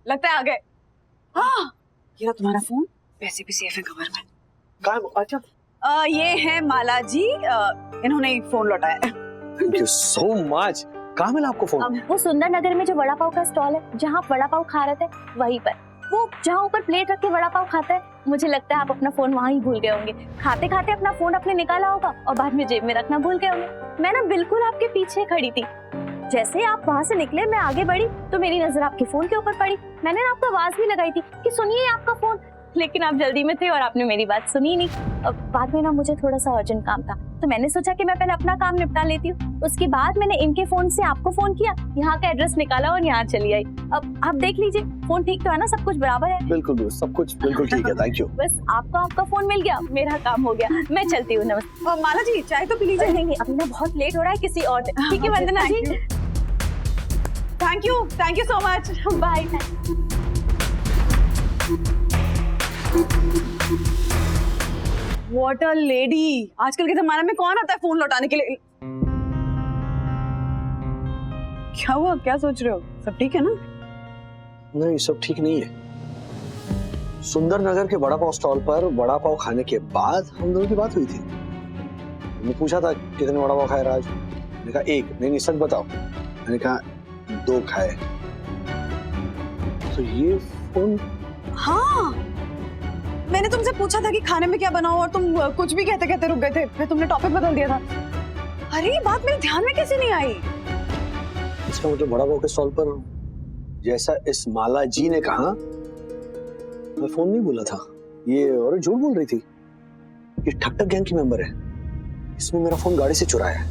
लगता है आ गए। हाँ, ये तुम्हारा फोन, पैसे भी सेफ है कवर में। अच्छा, ये है माला जी, इन्होंने एक फोन लौटाया है। Thank you so much. कहाँ मिला आपको फोन? वो सुंदर नगर में जो वड़ा पाव का स्टॉल है, जहाँ आप वड़ा पाव खा रहे थे, वहीं पर। वो जहाँ ऊपर प्लेट रख के वड़ा पाव खाता है, मुझे लगता है आप अपना फोन वहाँ ही भूल गए होंगे। खाते खाते अपना फोन अपने निकाला होगा और बाद में जेब में रखना भूल गए होंगे। मैं ना बिल्कुल आपके पीछे खड़ी थी। जैसे आप वहाँ से निकले, मैं आगे बढ़ी तो मेरी नजर आपके फोन के ऊपर पड़ी। मैंने ना आपको आवाज भी लगाई थी कि सुनिए आपका फोन, लेकिन आप जल्दी में थे और आपने मेरी बात सुनी नहीं। अब बाद में ना मुझे थोड़ा सा अर्जेंट काम था, तो मैंने सोचा कि मैं पहले अपना काम निपटा लेती हूँ। उसके बाद मैंने इनके फोन से आपको फोन किया, यहाँ का एड्रेस निकाला और यहाँ चली आई। अब आप देख लीजिए, फोन ठीक तो है ना? सब कुछ बराबर है? बिल्कुल, सब कुछ बिल्कुल ठीक है। Thank you. बस आपका आपका फोन मिल गया, मेरा काम हो गया। मैं चलती हूँ। नमस्ते। माला जी, चाय तो पी लीजिए। नहीं, अभी ना बहुत लेट हो रहा है, किसी और। ठीक है Vandana ji, thank you so much. Bye. What a lady. आजकल के जमाने में कौन आता है फोन लौटाने के लिए? क्या हुआ, क्या सोच रहे हो? सब ठीक है ना? नहीं, सब ठीक नहीं है। सुंदर नगर के वड़ा पाव स्टॉल पर वड़ा पाव खाने के बाद हम दोनों की बात हुई थी। मैंने पूछा था कितने वड़ा पाव खाए राज? मैंने कहा एक। नहीं, सच बताओ। मैंने कहा 2 खाए। तो ये फोन? हाँ, मैंने तुमसे पूछा था कि खाने में क्या बनाओ और तुम कुछ भी कहते कहते रुक गए थे, फिर तुमने टॉपिक बदल दिया था। अरे ये बात मेरे ध्यान में कैसे नहीं आई? इसका मतलब बड़ा पाव के स्टॉल पर जैसा इस माला जी ने कहा, मैं फोन नहीं बोला था, ये और झूठ बोल रही थी। ये ठक-ठक गैंग की मेंबर है, इसने मेरा फोन गाड़ी से चुराया है।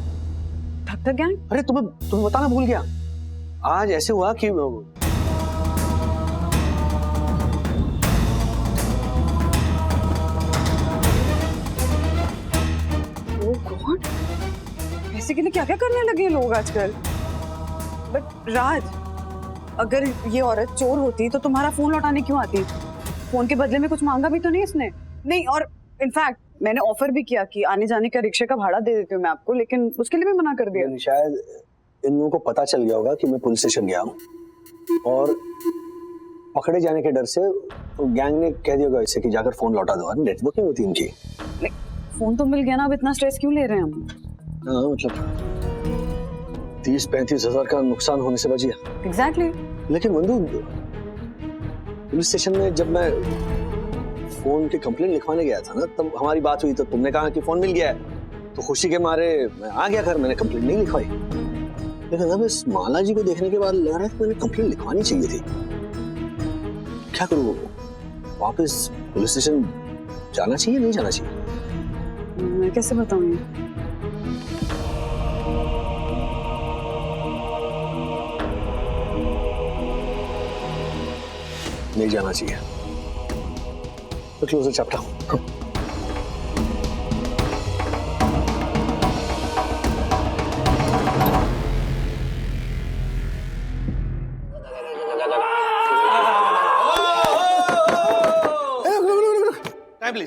ठक-ठक गैंग? अरे तुम्हें बताना भूल गया। आज ऐसे हुआ कि गॉड, ऐसे के लिए क्या क्या करने लगे लोग आजकल। बट राज, अगर ये औरत चोर होती तो तुम्हारा फोन लौटाने क्यों आती? फोन के बदले में कुछ मांगा भी तो नहीं इसने? नहीं, और इनफैक्ट मैंने ऑफर भी किया कि आने जाने का रिक्शे का भाड़ा दे देती हूँ मैं आपको, लेकिन उसके लिए भी मना कर दिया। शायद इन लोगों को पता चल गया होगा कि मैं पुलिस स्टेशन गया हूँ और पकड़े जाने के डर से तो गैंग ने कह दिया होगा इसे कि जाकर फोन लौटा दो। नेटवर्किंग होती इनकी। फोन तो मिल गया ना, अब इतना स्ट्रेस क्यों ले रहे हैं हम? हाँ, मतलब 30-35 हजार का नुकसान होने से बच गया। एग्जैक्टली। लेकिन वंदू, पुलिस स्टेशन में जब मैं फोन की कंप्लेंट लिखवाने गया था ना, तब हमारी बात हुई तो तुमने कहा कि फोन मिल गया है, तो खुशी के मारे मैं आ गया घर, मैंने कंप्लेंट नहीं लिखवाई। लेकिन अब इस माला जी को देखने के बाद लग रहा है कि मैंने कंप्लेंट लिखवानी चाहिए थी। क्या करूँ, वापस पुलिस स्टेशन जाना चाहिए नहीं जाना चाहिए? मैं कैसे बताऊं ये? नहीं जाना चाहिए। तो क्लोजर चैप्टर।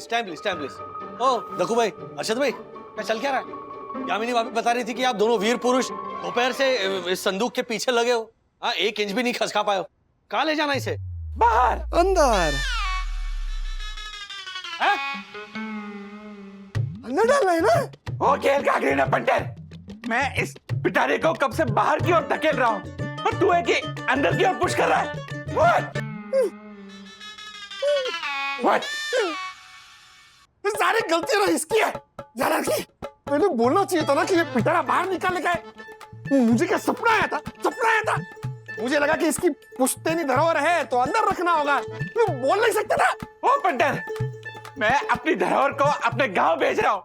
Time please. ओ दखू भाई, अर्शद भाई, क्या चल क्या रहा है? यामिनी भाभी बता रही थी कि आप दोनों वीर पुरुष दोपहर से इस संदूक के पीछे लगे हो। हाँ, 1 इंच भी नहीं खसका पाए हो। कहाँ ले जाना इसे? बाहर, अंदर। अंदर डालना है ना? ओ खेल का आखिरी ना पंटर। मैं इस पिटारे को कब से बाहर की ओर धकेल रहा हूँ और तू है कि अंदर की ओर पुश कर रहा है। What? What? सारी गलती ना इसकी है। जरा की मैंने बोलना चाहिए था ना कि ये पिटारा बाहर निकाल के आए। मुझे क्या सपना आया था। मुझे लगा कि इसकी पुश्तैनी धरोहर है तो अंदर रखना होगा। मैं बोल नहीं सकता था। ओ पंटर, मैं अपनी धरोहर को अपने गांव भेज रहा हूँ,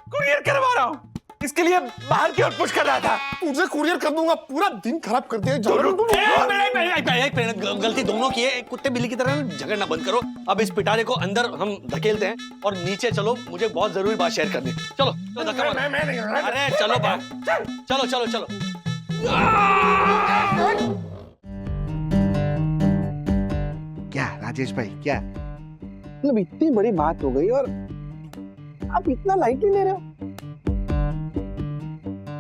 कुरियर करवा रहा हूँ। इसके लिए बाहर की ओर पुश कर रहा था। तुझे कुरियर कर दूंगा, पूरा दिन खराब कर दिया। गलती दोनों की है। कुत्ते बिल्ली की तरह झगड़ना बंद करो। अब इस पिटारे को अंदर हम धकेलते हैं और नीचे चलो, मुझे बहुत जरूरी बात शेयर करनी। चलो धक्का मारो। अरे चलो बाहर, चलो। क्या राजेश भाई, क्या मतलब इतनी बड़ी बात हो गई और आप इतना लाइटली ले रहे हो?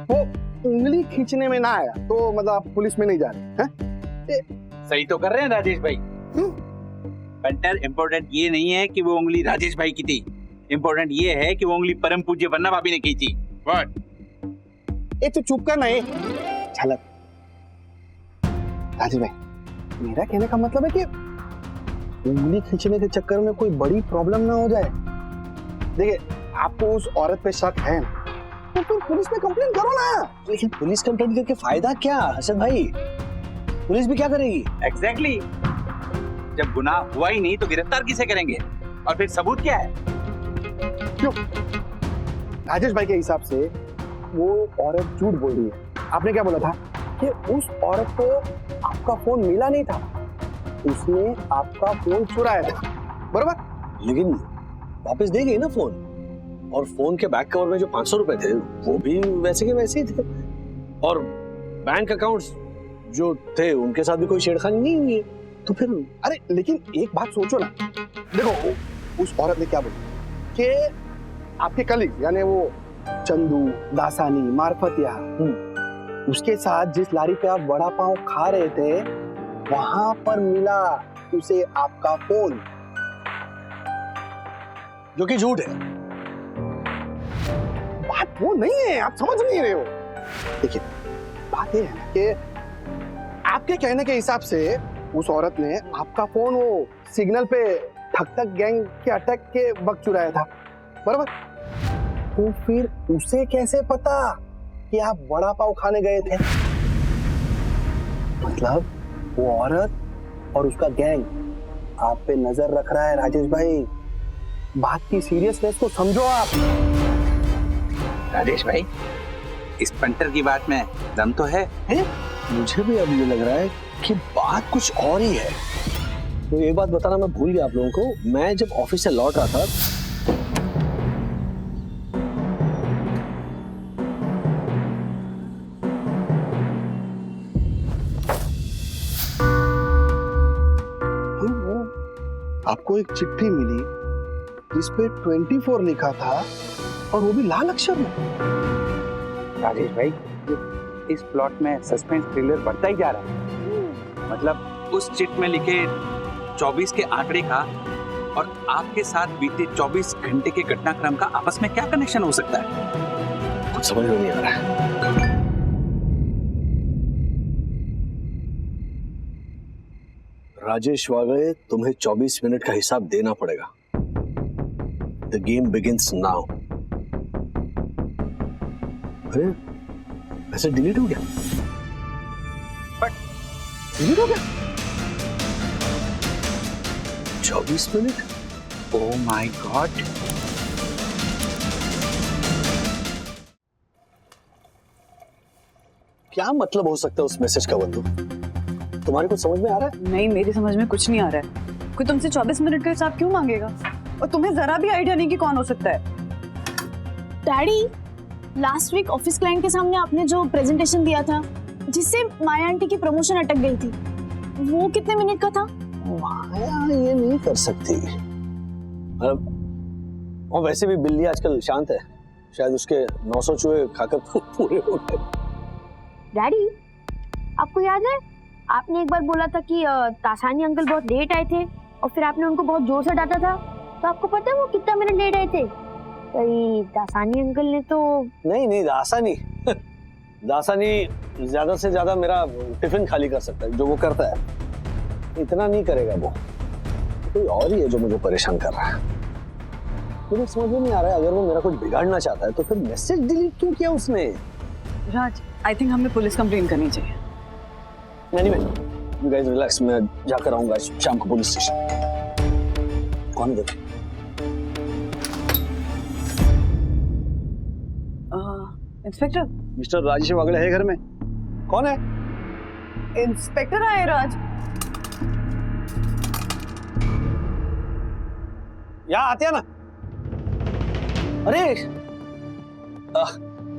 वो उंगली खींचने में ना आया तो मतलब आप पुलिस में नहीं जा रहे हैं? सही तो कर रहे हैं राजेश भाई। पंटर, इम्पोर्टेंट ये नहीं है कि वो उंगली राजेश भाई की थी, इम्पोर्टेंट ये है कि वो उंगली परम पूज्य वन्ना भाभी ने की थी। What? ए तो चुप करना है। झलक राजेश भाई, मेरा कहने का मतलब है कि उंगली खींचने के चक्कर में कोई बड़ी प्रॉब्लम ना हो जाए। देखिए, आपको उस औरत पे शक है ना, तो तुम पुलिस में कंप्लेन करो ना। लेकिन पुलिस कंप्लेंट करके फायदा क्या हसन भाई? पुलिस भी क्या करेगी? एग्जैक्टली। जब गुनाह हुआ ही नहीं तो गिरफ्तार किसे करेंगे? और फिर सबूत क्या है? क्यों? राजेश भाई के हिसाब से वो औरत झूठ बोल रही है। आपने क्या बोला था कि उस औरत को आपका फोन मिला नहीं था, उसने आपका फोन चुराया था, बरोबर? लेकिन वापस दे गई ना फोन, और फोन के बैक कवर में जो 500 रुपए थे वो भी वैसे के वैसे ही थे, और बैंक अकाउंट्स जो थे उनके साथ भी कोई छेड़खानी नहीं हुई है। तो फिर अरे लेकिन एक बात सोचो ना, देखो उस औरत ने क्या बोला कि आपके कलीग यानी वो चंदू, दासानी, मार्फतिया, उसके साथ जिस लारी पे आप वड़ा पाव खा रहे थे वहां पर मिला उसे आपका फोन, जो कि झूठ है। बात वो नहीं है, आप समझ नहीं रहे हो। देखिए, बात ये है कि आपके कहने के हिसाब से उस औरत ने आपका फोन वो सिग्नल पे ठक ठक गैंग के अटैक के वक्त चुराया था, बराबर? तो फिर उसे कैसे पता कि आप वड़ा पाव खाने गए थे? मतलब वो औरत और उसका गैंग आप पे नजर रख रहा है राजेश भाई। बात की सीरियसनेस को समझो आप। राजेश भाई, इस पंटर की बात में दम तो है? मुझे भी अब ये लग रहा है कि बात कुछ और ही है। तो एक बात बताना मैं भूल गया आप लोगों को, मैं जब ऑफिस से लौट रहा था आपको एक चिट्ठी मिली जिसपे 24 लिखा था और वो भी लाल अक्षर में। राजेश भाई, इस प्लॉट में सस्पेंस थ्रिलर बढ़ता ही जा रहा है। मतलब उस चिट में लिखे 24 के आंकड़े का और आपके साथ बीते 24 घंटे के घटनाक्रम का आपस में क्या कनेक्शन हो सकता है? कुछ समझ में नहीं आ रहा है। राजेश वागले, तुम्हें 24 मिनट का हिसाब देना पड़ेगा। The game begins now. अरे वैसे डिलीट हो गया? बट डिलीट हो गया? 24 मिनट? Oh my God! क्या मतलब हो सकता है उस मैसेज का बंधु? तुम्हारे कुछ समझ में आ रहा है? नहीं, मेरी समझ में कुछ नहीं आ रहा है। कोई तुमसे 24 मिनट का हिसाब क्यों मांगेगा? और तुम्हें जरा भी आइडिया नहीं कि कौन हो सकता है? Daddy, last week office client के सामने आपने जो प्रेजेंटेशन दिया था जिससे माया आंटी की प्रमोशन अटक गई थी, वो कितने मिनट का था? माया ये नहीं कर सकती। और वैसे भी बिल्ली आजकल शांत है, शायद उसके 900 चूहे खाकर पूरे हो गए। डैडी, आपको याद है आपने एक बार बोला था कि तासानी अंकल बहुत लेट आए थे और फिर आपने उनको बहुत जोर से डांटा था, तो आपको पता है वो कितना मिनट लेट आए थे? दासानी अंकल ने तो नहीं दासानी दासानी ज्यादा से ज्यादा मेरा टिफिन खाली कर सकता है, जो वो करता है। इतना नहीं करेगा वो। कोई और ही है जो मुझे परेशान कर रहा है। मुझे समझ में नहीं आ रहा है, अगर वो मेरा कुछ बिगाड़ना चाहता है तो फिर मैसेज डिलीट क्यों किया उसने? राज, आई थिंक हमें पुलिस कंप्लेन करनी चाहिए। Anyway, you guys relax, मैं जाकर आऊंगा शाम को पुलिस स्टेशन। कौन है? इंस्पेक्टर। मिस्टर राजेश वागले है घर में? कौन है? इंस्पेक्टर आए राज। यहाँ आते हैं ना। अरे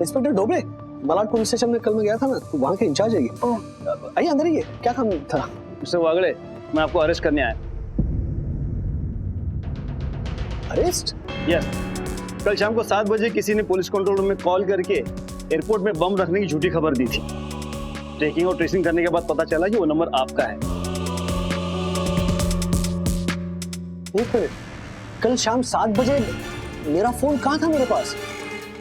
इंस्पेक्टर डोबे, मलाड पुलिस स्टेशन में कल मैं गया था ना, तो वहाँ के इंचार्ज है। आइए अंदर आइए, क्या काम था? मिस्टर वागले, मैं आपको अरेस्ट करने आया। अरेस्ट? यस। कल शाम को 7 बजे किसी ने पुलिस कंट्रोल रूम में कॉल करके एयरपोर्ट में बम रखने की झूठी खबर दी थी। ट्रैकिंग और ट्रेसिंग करने के बाद पता चला कि वो नंबर आपका है। एक मिनट, कल शाम 7 बजे मेरा फोन कहाँ था मेरे पास?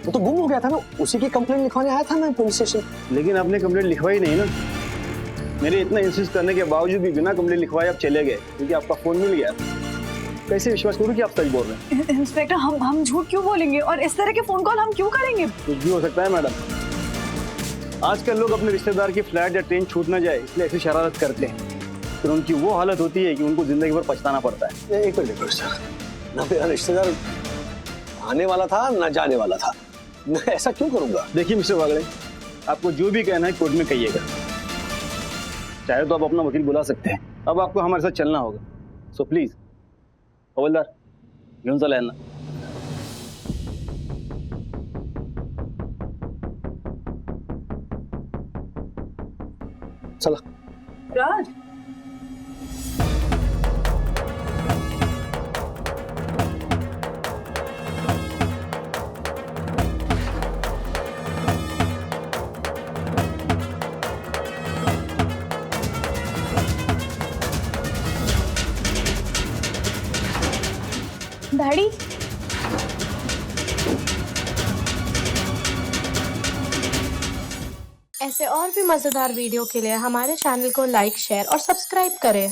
वो तो गुम हो गया था ना, उसी की कंप्लेंट लिखवाने आया था मैं पुलिस स्टेशन। लेकिन आपने कंप्लेंट लिखवाई नहीं ना। मेरे इतना इंसिस्ट करने के बावजूद भी बिना कंप्लेंट लिखवाए आप चले गए क्योंकि आपका फोन मिल गया। कैसे विश्वास करूं कि आप सच बोल रहे हैं? इंस्पेक्टर, हम झूठ क्यों बोलेंगे और इस तरह के फोन कॉल हम क्यों करेंगे? कुछ भी हो सकता है मैडम। आजकल लोग अपने रिश्तेदार की फ्लाइट या ट्रेन छूट ना जाए इसलिए ऐसी शरारत करते हैं, फिर उनकी वो हालत होती है कि उनको जिंदगी भर पछताना पड़ता है। एक मिनट सर, ना मेरा रिश्तेदार आने वाला था ना जाने वाला था, मैं ऐसा क्यों करूंगा? देखिए मिस्टर वागले, आपको जो भी कहना है कोर्ट में कहिएगा, चाहे तो आप अपना वकील बुला सकते हैं। अब आपको हमारे साथ चलना होगा, सो प्लीज हवलदार घेऊन चला यांना। चला राज, डैडी, ऐसे और भी मज़ेदार वीडियो के लिए हमारे चैनल को लाइक, शेयर और सब्सक्राइब करें।